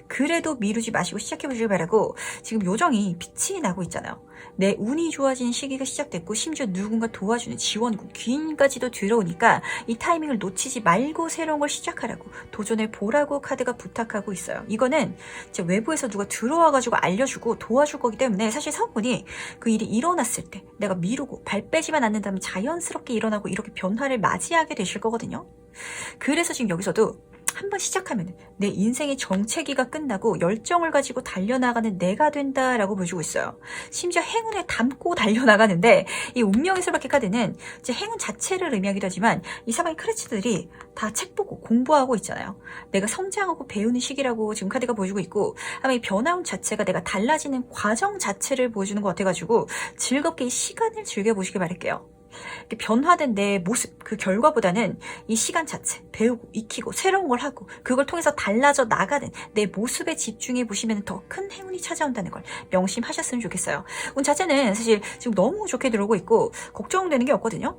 그래도 미루지 마시고 시작해보시길 바라고 지금 요정이 빛이 나고 있잖아요. 내 운이 좋아지는 시기가 시작됐고 심지어 누군가 도와주는 지원군, 귀인까지도 들어오니까 이 타이밍을 놓치지 말고 새로운 걸 시작하라고 도전해보라고 카드가 부탁하고 있어요. 이거는 이제 외부에서 누가 들어와가지고 알려주고 도와줄 거기 때문에 사실 사모분이 그 일이 일어났을 때 내가 미루고 발 빼지만 않는다면 자연스럽게 일어나고 이렇게 변화를 맞이하게 되실 거거든요. 그래서 지금 여기서도 한번 시작하면 내 인생의 정체기가 끝나고 열정을 가지고 달려나가는 내가 된다라고 보여주고 있어요. 심지어 행운을 담고 달려나가는데 이 운명의 술밖에 카드는 이제 행운 자체를 의미하기도 하지만 이 사방의 크레치들이 다 책 보고 공부하고 있잖아요. 내가 성장하고 배우는 시기라고 지금 카드가 보여주고 있고 아마 이 변화운 자체가 내가 달라지는 과정 자체를 보여주는 것 같아가지고 즐겁게 이 시간을 즐겨보시길 바랄게요. 변화된 내 모습 그 결과보다는 이 시간 자체 배우고 익히고 새로운 걸 하고 그걸 통해서 달라져 나가는 내 모습에 집중해 보시면 더 큰 행운이 찾아온다는 걸 명심하셨으면 좋겠어요. 운 자체는 사실 지금 너무 좋게 들어오고 있고 걱정되는 게 없거든요.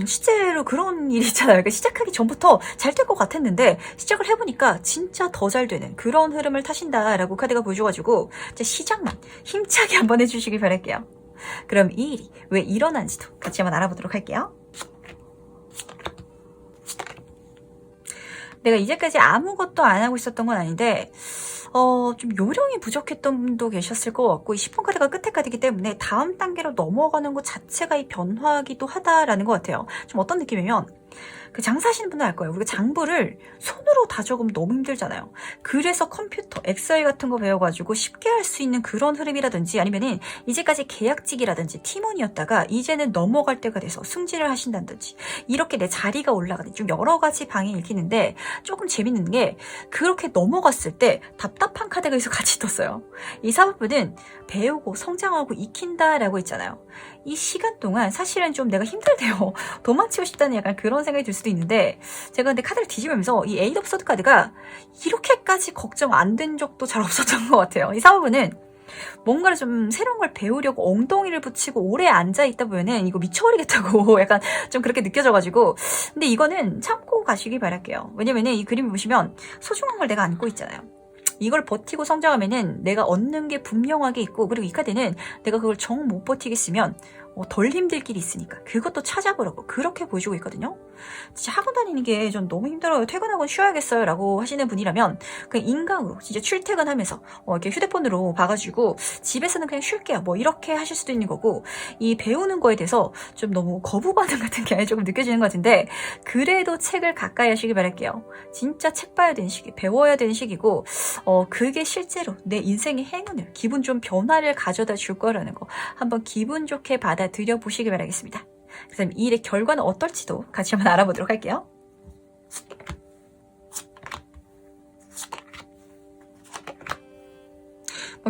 실제로 그런 일이 있잖아요. 그러니까 시작하기 전부터 잘 될 것 같았는데 시작을 해보니까 진짜 더 잘 되는 그런 흐름을 타신다라고 카드가 보여줘가지고 시작만 힘차게 한번 해주시길 바랄게요. 그럼 이 일이 왜 일어난지도 같이 한번 알아보도록 할게요. 내가 이제까지 아무것도 안 하고 있었던 건 아닌데 좀 요령이 부족했던 분도 계셨을 것 같고 이 10번 카드가 끝에 카드이기 때문에 다음 단계로 넘어가는 것 자체가 이 변화기도 하다라는 것 같아요. 좀 어떤 느낌이면 그 장사하시는 분들 알 거예요. 우리가 장부를 손으로 다 적으면 너무 힘들잖아요. 그래서 컴퓨터, 엑셀 같은 거 배워가지고 쉽게 할 수 있는 그런 흐름이라든지 아니면은 이제까지 계약직이라든지 팀원이었다가 이제는 넘어갈 때가 돼서 승진을 하신다든지 이렇게 내 자리가 올라가는 좀 여러 가지 방향이 읽히는데 조금 재밌는 게 그렇게 넘어갔을 때 답답한 카드가 여기서 같이 떴어요. 이 사법부는 배우고 성장하고 익힌다라고 했잖아요. 이 시간 동안 사실은 좀 내가 힘들대요. 도망치고 싶다는 약간 그런 생각이 들 수도 있는데 제가 근데 카드를 뒤집으면서 이 에이드 오브 소드 카드가 이렇게까지 걱정 안 된 적도 잘 없었던 것 같아요. 이 사모부는 뭔가를 좀 새로운 걸 배우려고 엉덩이를 붙이고 오래 앉아있다 보면은 이거 미쳐버리겠다고 약간 좀 그렇게 느껴져가지고 근데 이거는 참고 가시길 바랄게요. 왜냐면은 이 그림 보시면 소중한 걸 내가 안고 있잖아요. 이걸 버티고 성장하면은 내가 얻는 게 분명하게 있고 그리고 이 카드는 내가 그걸 정 못 버티겠으면 덜 힘들 길이 있으니까 그것도 찾아보라고 그렇게 보여주고 있거든요. 진짜 학원 다니는 게 전 너무 힘들어요. 퇴근하고 쉬어야겠어요 라고 하시는 분이라면 그냥 인강으로 진짜 출퇴근하면서 이렇게 휴대폰으로 봐가지고 집에서는 그냥 쉴게요 뭐 이렇게 하실 수도 있는 거고, 이 배우는 거에 대해서 좀 너무 거부 반응 같은 게 조금 느껴지는 것 같은데 그래도 책을 가까이 하시길 바랄게요. 진짜 책 봐야 되는 시기, 배워야 되는 시기고 그게 실제로 내 인생의 행운을, 기분 좀 변화를 가져다 줄 거라는 거 한번 기분 좋게 받아들여 보시길 바라겠습니다. 그다음 이 일의 결과는 어떨지도 같이 한번 알아보도록 할게요.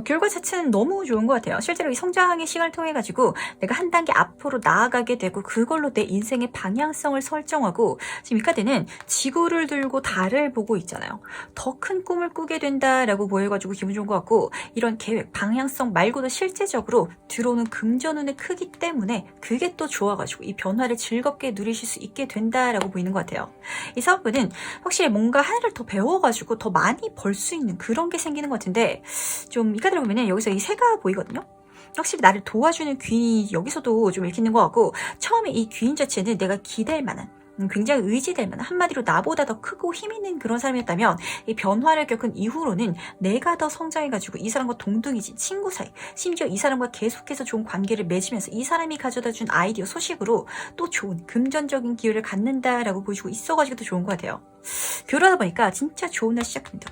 결과 자체는 너무 좋은 것 같아요. 실제로 이 성장의 시간을 통해 가지고 내가 한 단계 앞으로 나아가게 되고 그걸로 내 인생의 방향성을 설정하고, 지금 이 카드는 지구를 들고 달을 보고 있잖아요. 더 큰 꿈을 꾸게 된다라고 보여가지고 기분 좋은 것 같고, 이런 계획, 방향성 말고도 실제적으로 들어오는 금전운의 크기 때문에 그게 또 좋아가지고 이 변화를 즐겁게 누리실 수 있게 된다라고 보이는 것 같아요. 이 사업부는 확실히 뭔가 하나를 더 배워가지고 더 많이 벌 수 있는 그런 게 생기는 것 같은데, 좀 이 카드를 보면은 여기서 이 새가 보이거든요. 확실히 나를 도와주는 귀인이 여기서도 좀 읽히는 것 같고, 처음에 이 귀인 자체는 내가 기댈 만한, 굉장히 의지될 만한, 한마디로 나보다 더 크고 힘 있는 그런 사람이었다면 이 변화를 겪은 이후로는 내가 더 성장해가지고 이 사람과 동등해진 친구 사이, 심지어 이 사람과 계속해서 좋은 관계를 맺으면서 이 사람이 가져다준 아이디어 소식으로 또 좋은 금전적인 기회를 갖는다라고 보여주고 있어가지고 더 좋은 것 같아요. 그러다 보니까 진짜 좋은 날 시작됩니다.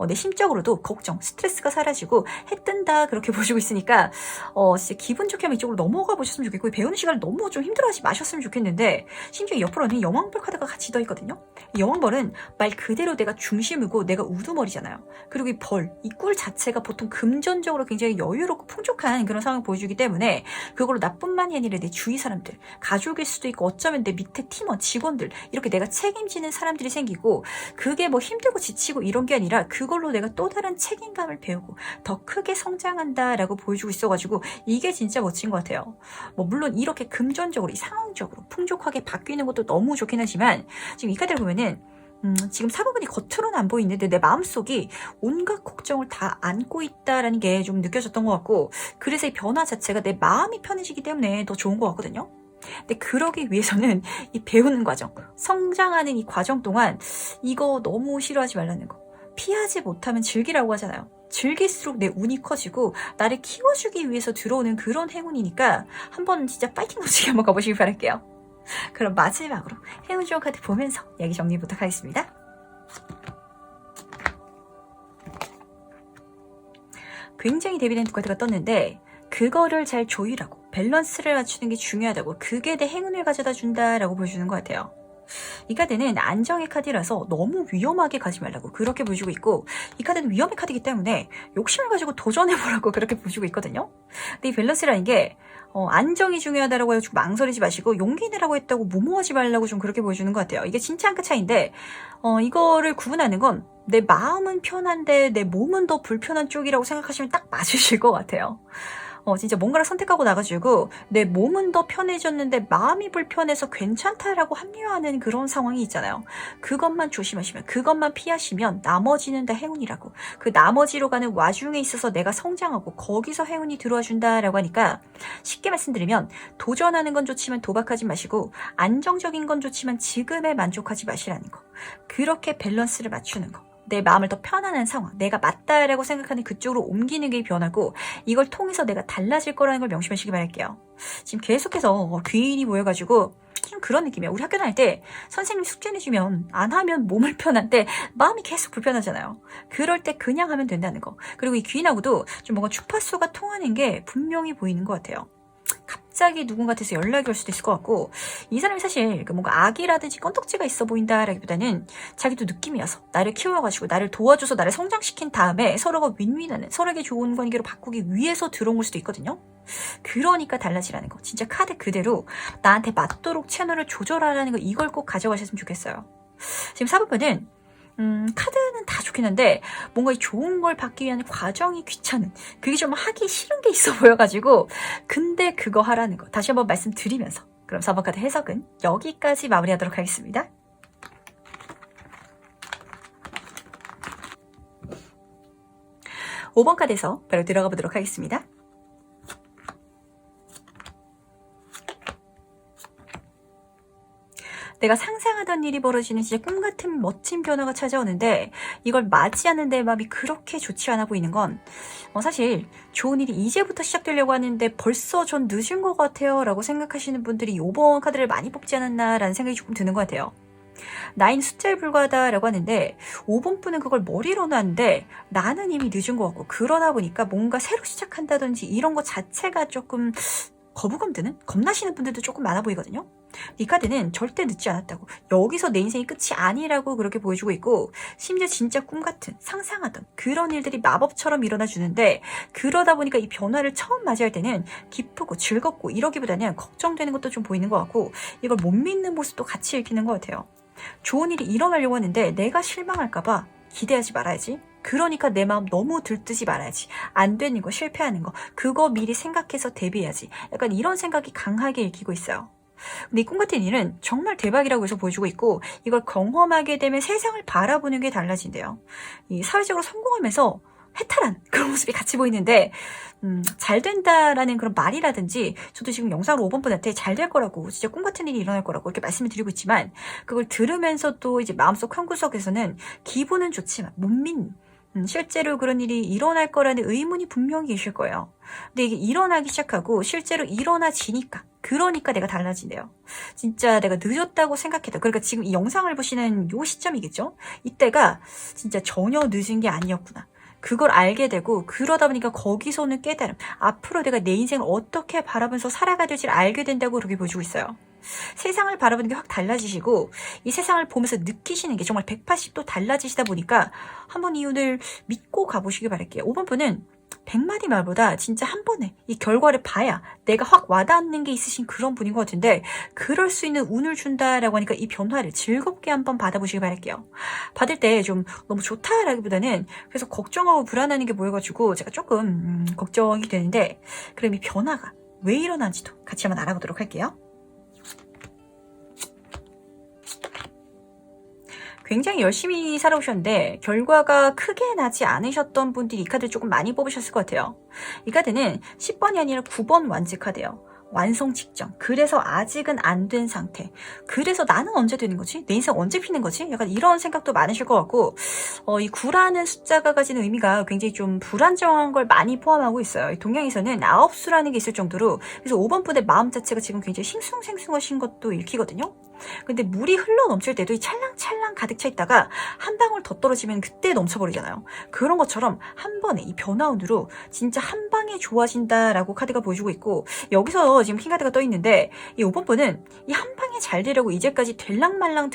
내 심적으로도 걱정, 스트레스가 사라지고 해 뜬다 그렇게 보시고 있으니까 진짜 기분 좋게 한번 이쪽으로 넘어가 보셨으면 좋겠고, 배우는 시간을 너무 좀 힘들어하지 마셨으면 좋겠는데, 심지어 옆으로는 여왕벌 카드가 같이 더 있거든요. 이 여왕벌은 말 그대로 내가 중심이고 내가 우두머리잖아요. 그리고 이 벌, 이 꿀 자체가 보통 금전적으로 굉장히 여유롭고 풍족한 그런 상황을 보여주기 때문에 그걸로 나뿐만이 아니라 내 주위 사람들, 가족일 수도 있고 어쩌면 내 밑에 팀원, 직원들, 이렇게 내가 책임지는 사람들이 생기고, 그게 뭐 힘들고 지치고 이런 게 아니라 그걸로 내가 또 다른 책임감을 배우고 더 크게 성장한다라고 보여주고 있어가지고 이게 진짜 멋진 것 같아요. 물론 이렇게 금전적으로, 이 상황적으로 풍족하게 바뀌는 것도 너무 좋긴 하지만, 지금 이 카드를 보면은 지금 사부분이 겉으로는 안 보이는데 내 마음속이 온갖 걱정을 다 안고 있다라는 게 좀 느껴졌던 것 같고, 그래서 이 변화 자체가 내 마음이 편해지기 때문에 더 좋은 것 같거든요. 근데 그러기 위해서는 이 배우는 과정, 성장하는 이 과정 동안 이거 너무 싫어하지 말라는 거. 피하지 못하면 즐기라고 하잖아요. 즐길수록 내 운이 커지고 나를 키워주기 위해서 들어오는 그런 행운이니까 한번 진짜 파이팅 넘치게 한번 가보시길 바랄게요. 그럼 마지막으로 행운 좋은 카드 보면서 얘기 정리 부탁하겠습니다. 굉장히 대비된 두 카드가 떴는데, 그거를 잘 조율하고 밸런스를 맞추는 게 중요하다고, 그게 내 행운을 가져다 준다라고 보여주는 것 같아요. 이 카드는 안정의 카드라서 너무 위험하게 가지 말라고 그렇게 보여주고 있고, 이 카드는 위험의 카드이기 때문에 욕심을 가지고 도전해보라고 그렇게 보여주고 있거든요. 근데 이 밸런스라는 게 안정이 중요하다라고 해서 망설이지 마시고, 용기 내라고 했다고 무모하지 말라고 좀 그렇게 보여주는 것 같아요. 이게 진짜 한 끗 차이인데, 이거를 구분하는 건 내 마음은 편한데 내 몸은 더 불편한 쪽이라고 생각하시면 딱 맞으실 것 같아요. 진짜 뭔가를 선택하고 나가지고 내 몸은 더 편해졌는데 마음이 불편해서 괜찮다라고 합리화하는 그런 상황이 있잖아요. 그것만 조심하시면, 그것만 피하시면 나머지는 다 행운이라고, 그 나머지로 가는 와중에 있어서 내가 성장하고 거기서 행운이 들어와 준다라고 하니까, 쉽게 말씀드리면 도전하는 건 좋지만 도박하지 마시고, 안정적인 건 좋지만 지금에 만족하지 마시라는 거. 그렇게 밸런스를 맞추는 거. 내 마음을 더 편안한 상황, 내가 맞다라고 생각하는 그쪽으로 옮기는 게 변화고, 이걸 통해서 내가 달라질 거라는 걸 명심하시기 바랄게요. 지금 계속해서 귀인이 모여가지고 좀 그런 느낌이야. 우리 학교 다닐 때 선생님 숙제 내주면 안 하면 몸을 편한데 마음이 계속 불편하잖아요. 그럴 때 그냥 하면 된다는 거. 그리고 이 귀인하고도 좀 뭔가 주파수가 통하는 게 분명히 보이는 것 같아요. 갑자기 누군가한테서 연락이 올 수도 있을 것 같고, 이 사람이 사실 뭔가 악이라든지 건덕지가 있어 보인다라기보다는 자기도 느낌이어서 나를 키워가지고 나를 도와줘서 나를 성장시킨 다음에 서로가 윈윈하는, 서로에게 좋은 관계로 바꾸기 위해서 들어온 걸 수도 있거든요. 그러니까 달라지라는 거. 진짜 카드 그대로 나한테 맞도록 채널을 조절하라는 거, 이걸 꼭 가져가셨으면 좋겠어요. 지금 사부분은 카드는 다 좋긴 한데 뭔가 이 좋은 걸 받기 위한 과정이 귀찮은, 그게 좀 하기 싫은 게 있어 보여가지고, 근데 그거 하라는 거 다시 한번 말씀드리면서, 그럼 4번 카드 해석은 여기까지 마무리하도록 하겠습니다. (5번) 카드에서 바로 들어가 보도록 하겠습니다. 내가 상상하던 일이 벌어지는 진짜 꿈 같은 멋진 변화가 찾아오는데 이걸 맞이하는 내 마음이 그렇게 좋지 않아 보이는 건 사실 좋은 일이 이제부터 시작되려고 하는데 벌써 전 늦은 것 같아요 라고 생각하시는 분들이 이번 카드를 많이 뽑지 않았나 라는 생각이 조금 드는 것 같아요. 나인 숫자에 불과하다라고 하는데 5번 분은 그걸 머리로 놨는데 나는 이미 늦은 것 같고 그러다 보니까 뭔가 새로 시작한다든지 이런 것 자체가 조금 거부감 드는? 겁나시는 분들도 조금 많아 보이거든요. 이 카드는 절대 늦지 않았다고 여기서 내 인생이 끝이 아니라고 그렇게 보여주고 있고 심지어 진짜 꿈같은 상상하던 그런 일들이 마법처럼 일어나 주는데 그러다 보니까 이 변화를 처음 맞이할 때는 기쁘고 즐겁고 이러기보다는 걱정되는 것도 좀 보이는 것 같고 이걸 못 믿는 모습도 같이 읽히는 것 같아요. 좋은 일이 일어나려고 하는데 내가 실망할까봐 기대하지 말아야지. 그러니까 내 마음 너무 들뜨지 말아야지. 안 되는 거, 실패하는 거, 그거 미리 생각해서 대비해야지. 약간 이런 생각이 강하게 읽히고 있어요. 근데 이 꿈같은 일은 정말 대박이라고 해서 보여주고 있고 이걸 경험하게 되면 세상을 바라보는 게 달라진대요. 이 사회적으로 성공하면서 해탈한 그런 모습이 같이 보이는데 잘 된다라는 그런 말이라든지 저도 지금 영상으로 5번 분한테 잘 될 거라고 진짜 꿈같은 일이 일어날 거라고 이렇게 말씀을 드리고 있지만 그걸 들으면서도 이제 마음속 한구석에서는 기분은 좋지만 못 믿는 실제로 그런 일이 일어날 거라는 의문이 분명히 계실 거예요. 근데 이게 일어나기 시작하고 실제로 일어나지니까 그러니까 내가 달라진대요. 진짜 내가 늦었다고 생각했다. 그러니까 지금 이 영상을 보시는 요 시점이겠죠? 이때가 진짜 전혀 늦은 게 아니었구나. 그걸 알게 되고 그러다 보니까 거기서 오는 깨달음 앞으로 내가 내 인생을 어떻게 바라보면서 살아가야 될지를 알게 된다고 그렇게 보여주고 있어요. 세상을 바라보는 게 확 달라지시고 이 세상을 보면서 느끼시는 게 정말 180도 달라지시다 보니까 한번 이 운을 믿고 가보시길 바랄게요. 5번 분은 100마디 말보다 진짜 한 번에 이 결과를 봐야 내가 확 와닿는 게 있으신 그런 분인 것 같은데 그럴 수 있는 운을 준다라고 하니까 이 변화를 즐겁게 한번 받아보시길 바랄게요. 받을 때 좀 너무 좋다라기보다는 그래서 걱정하고 불안하는 게 보여가지고 제가 조금 걱정이 되는데 그럼 이 변화가 왜 일어나는지도 같이 한번 알아보도록 할게요. 굉장히 열심히 살아오셨는데 결과가 크게 나지 않으셨던 분들이 이 카드를 조금 많이 뽑으셨을 것 같아요. 이 카드는 10번이 아니라 9번 완즈 카드예요. 완성 직전. 그래서 아직은 안 된 상태. 그래서 나는 언제 되는 거지? 내 인생 언제 피는 거지? 약간 이런 생각도 많으실 것 같고 이 9라는 숫자가 가지는 의미가 굉장히 좀 불안정한 걸 많이 포함하고 있어요. 동양에서는 9수라는 게 있을 정도로 그래서 5번 분의 마음 자체가 지금 굉장히 싱숭생숭하신 것도 읽히거든요. 근데 물이 흘러 넘칠 때도 이 찰랑찰랑 가득 차 있다가 한 방울 더 떨어지면 그때 넘쳐버리잖아요. 그런 것처럼 한 번에 이 변화운으로 진짜 한 방에 좋아진다라고 카드가 보여주고 있고 여기서 지금 흰 카드가 떠 있는데 이 5번 분은 이 한 방에 잘 되려고 이제까지 될랑말랑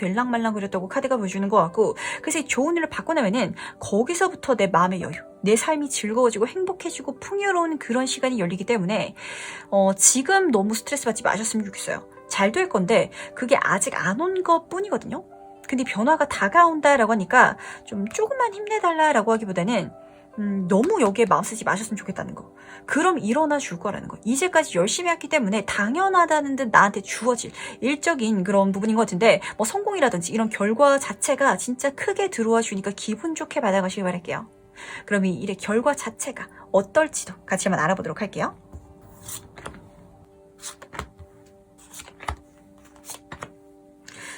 그랬다고 카드가 보여주는 것 같고 그래서 이 좋은 일을 받고 나면은 거기서부터 내 마음의 여유 내 삶이 즐거워지고 행복해지고 풍요로운 그런 시간이 열리기 때문에 지금 너무 스트레스 받지 마셨으면 좋겠어요. 잘 될 건데 그게 아직 안 온 것 뿐이거든요. 근데 변화가 다가온다라고 하니까 좀 조금만 힘내달라라고 하기보다는 너무 여기에 마음 쓰지 마셨으면 좋겠다는 거. 그럼 일어나 줄 거라는 거. 이제까지 열심히 했기 때문에 당연하다는 듯 나한테 주어질 일적인 그런 부분인 것 같은데 뭐 성공이라든지 이런 결과 자체가 진짜 크게 들어와 주니까 기분 좋게 받아가시길 바랄게요. 그럼 이 일의 결과 자체가 어떨지도 같이 한번 알아보도록 할게요.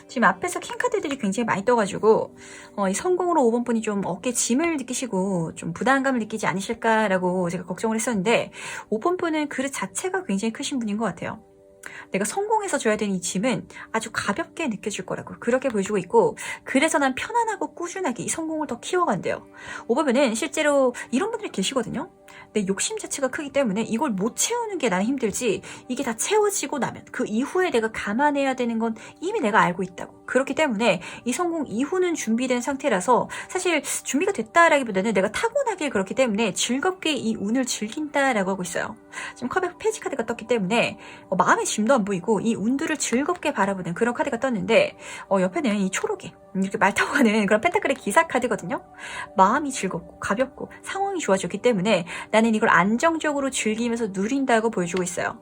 지금 앞에서 킹카드들이 굉장히 많이 떠가지고 이 성공으로 5번 분이 좀 어깨에 짐을 느끼시고 좀 부담감을 느끼지 않으실까라고 제가 걱정을 했었는데 5번 분은 그릇 자체가 굉장히 크신 분인 것 같아요. 내가 성공해서 줘야 되는 이 짐은 아주 가볍게 느껴질 거라고 그렇게 보여주고 있고 그래서 난 편안하고 꾸준하게 이 성공을 더 키워간대요. 5번은 실제로 이런 분들이 계시거든요. 내 욕심 자체가 크기 때문에 이걸 못 채우는 게 나는 힘들지 이게 다 채워지고 나면 그 이후에 내가 감안해야 되는 건 이미 내가 알고 있다고. 그렇기 때문에 이 성공 이후는 준비된 상태라서 사실 준비가 됐다라기보다는 내가 타고나길 그렇기 때문에 즐겁게 이 운을 즐긴다라고 하고 있어요. 지금 컵에 페이지 카드가 떴기 때문에 마음의 짐도 안 보이고 이 운들을 즐겁게 바라보는 그런 카드가 떴는데 옆에는 이 초록에 이렇게 말 타고 가는 그런 펜타클의 기사 카드거든요. 마음이 즐겁고 가볍고 상황이 좋아졌기 때문에 나는 이걸 안정적으로 즐기면서 누린다고 보여주고 있어요.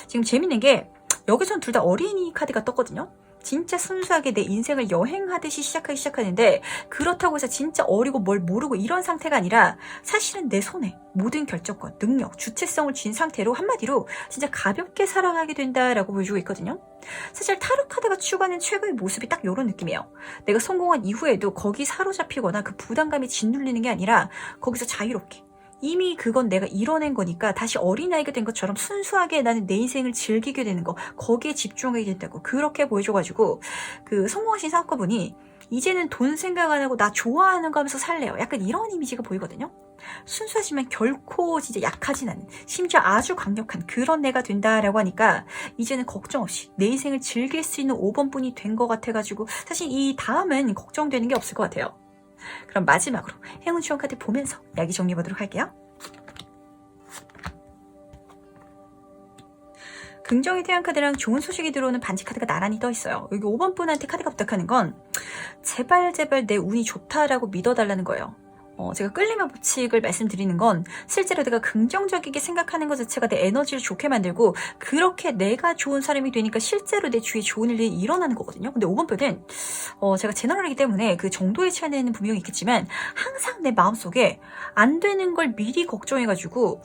지금 재밌는 게 여기선 둘 다 어린이 카드가 떴거든요. 진짜 순수하게 내 인생을 여행하듯이 시작하는데 그렇다고 해서 진짜 어리고 뭘 모르고 이런 상태가 아니라 사실은 내 손에 모든 결정권, 능력, 주체성을 쥔 상태로 한마디로 진짜 가볍게 살아가게 된다라고 보여주고 있거든요. 사실 타로 카드가 추구하는 최고의 모습이 딱 이런 느낌이에요. 내가 성공한 이후에도 거기 사로잡히거나 그 부담감이 짓눌리는 게 아니라 거기서 자유롭게 이미 그건 내가 이뤄낸 거니까 다시 어린아이가 된 것처럼 순수하게 나는 내 인생을 즐기게 되는 거, 거기에 집중하게 된다고 그렇게 보여줘가지고 그 성공하신 사업가분이 이제는 돈 생각 안 하고 나 좋아하는 거 하면서 살래요. 약간 이런 이미지가 보이거든요. 순수하지만 결코 진짜 약하진 않은, 심지어 아주 강력한 그런 내가 된다라고 하니까 이제는 걱정 없이 내 인생을 즐길 수 있는 5번 분이 된 것 같아가지고 사실 이 다음은 걱정되는 게 없을 것 같아요. 그럼 마지막으로 행운 지원 카드 보면서 이야기 정리해보도록 할게요. 긍정의 태양 카드랑 좋은 소식이 들어오는 반지 카드가 나란히 떠있어요. 여기 5번 분한테 카드가 부탁하는 건 제발 내 운이 좋다라고 믿어달라는 거예요. 제가 끌림의 법칙을 말씀드리는 건 실제로 내가 긍정적이게 생각하는 것 자체가 내 에너지를 좋게 만들고 그렇게 내가 좋은 사람이 되니까 실제로 내 주위에 좋은 일이 일어나는 거거든요. 근데 5번 표는 제가 제너럴이기 때문에 그 정도의 차이는 분명히 있겠지만 항상 내 마음속에 안 되는 걸 미리 걱정해가지고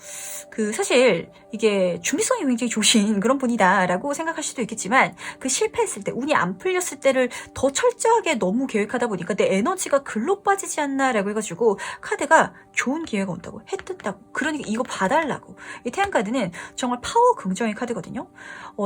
그 사실 이게 준비성이 굉장히 좋으신 그런 분이다라고 생각할 수도 있겠지만 그 실패했을 때 운이 안 풀렸을 때를 더 철저하게 너무 계획하다 보니까 내 에너지가 글로 빠지지 않나라고 해가지고 카드가 좋은 기회가 온다고 해뜬다고 그러니까 이거 봐달라고. 이 태양카드는 정말 파워 긍정의 카드거든요.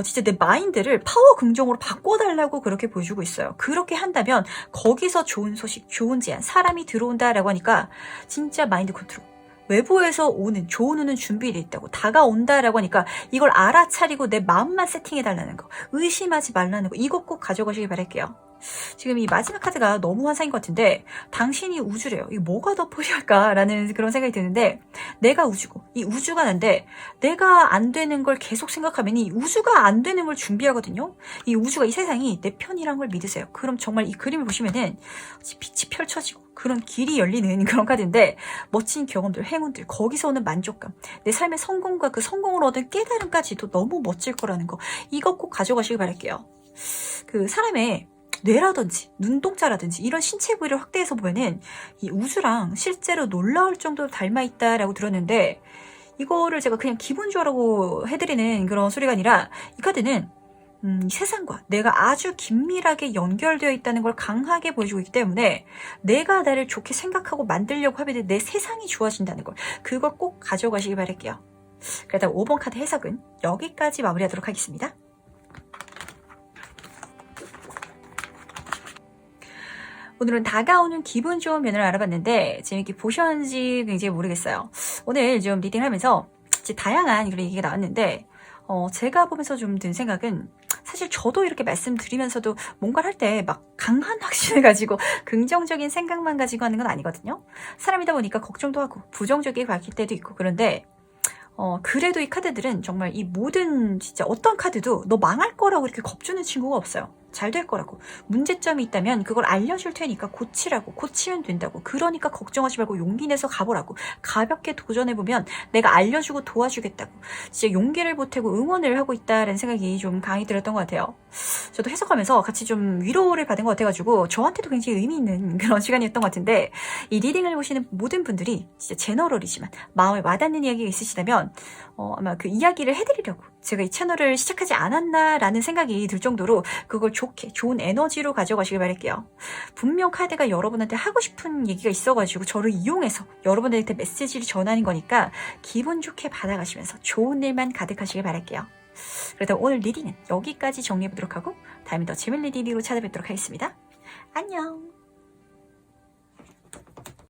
진짜 내 마인드를 파워 긍정으로 바꿔달라고 그렇게 보여주고 있어요. 그렇게 한다면 거기서 좋은 소식, 좋은 제안, 사람이 들어온다라고 하니까 진짜 마인드 컨트롤, 외부에서 오는 좋은 운은 준비되어 있다고 다가온다라고 하니까 이걸 알아차리고 내 마음만 세팅해달라는 거, 의심하지 말라는 거, 이거 꼭 가져가시길 바랄게요. 지금 이 마지막 카드가 너무 환상인 것 같은데 당신이 우주래요. 이거 뭐가 더 필요할까라는 그런 생각이 드는데 내가 우주고 이 우주가 난데 내가 안 되는 걸 계속 생각하면 이 우주가 안 되는 걸 준비하거든요. 이 우주가 이 세상이 내 편이란 걸 믿으세요. 그럼 정말 이 그림을 보시면은 빛이 펼쳐지고 그런 길이 열리는 그런 카드인데 멋진 경험들, 행운들, 거기서 오는 만족감, 내 삶의 성공과 그 성공을 얻은 깨달음까지도 너무 멋질 거라는 거, 이거 꼭 가져가시길 바랄게요. 그 사람의 뇌라든지 눈동자라든지 이런 신체 부위를 확대해서 보면은 이 우주랑 실제로 놀라울 정도로 닮아있다라고 들었는데 이거를 제가 그냥 기분 좋아라고 해드리는 그런 소리가 아니라 이 카드는 이 세상과 내가 아주 긴밀하게 연결되어 있다는 걸 강하게 보여주고 있기 때문에 내가 나를 좋게 생각하고 만들려고 하면 내 세상이 좋아진다는 걸, 그걸 꼭 가져가시기 바랄게요. 그러다 5번 카드 해석은 여기까지 마무리하도록 하겠습니다. 오늘은 다가오는 기분 좋은 면을 알아봤는데 재밌게 보셨는지 굉장히 모르겠어요. 오늘 좀 리딩하면서 다양한 그런 얘기가 나왔는데 제가 보면서 좀 든 생각은 사실 저도 이렇게 말씀드리면서도 뭔가를 할 때 막 강한 확신을 가지고 긍정적인 생각만 가지고 하는 건 아니거든요. 사람이다 보니까 걱정도 하고 부정적이게 바뀔 때도 있고 그런데 그래도 이 카드들은 정말 이 모든 진짜 어떤 카드도 너 망할 거라고 이렇게 겁주는 친구가 없어요. 잘 될 거라고. 문제점이 있다면 그걸 알려줄 테니까 고치라고. 고치면 된다고. 그러니까 걱정하지 말고 용기 내서 가보라고. 가볍게 도전해보면 내가 알려주고 도와주겠다고. 진짜 용기를 보태고 응원을 하고 있다라는 생각이 좀 강히 들었던 것 같아요. 저도 해석하면서 같이 좀 위로를 받은 것 같아가지고 저한테도 굉장히 의미 있는 그런 시간이었던 것 같은데 이 리딩을 보시는 모든 분들이 진짜 제너럴이지만 마음에 와닿는 이야기가 있으시다면 아마 그 이야기를 해드리려고 제가 이 채널을 시작하지 않았나라는 생각이 들 정도로 그걸 좋게 좋은 에너지로 가져가시길 바랄게요. 분명 카드가 여러분한테 하고 싶은 얘기가 있어가지고 저를 이용해서 여러분들한테 메시지를 전하는 거니까 기분 좋게 받아가시면서 좋은 일만 가득하시길 바랄게요. 그렇다면 오늘 리딩은 여기까지 정리해보도록 하고 다음에 더 재밌는 리딩으로 찾아뵙도록 하겠습니다. 안녕.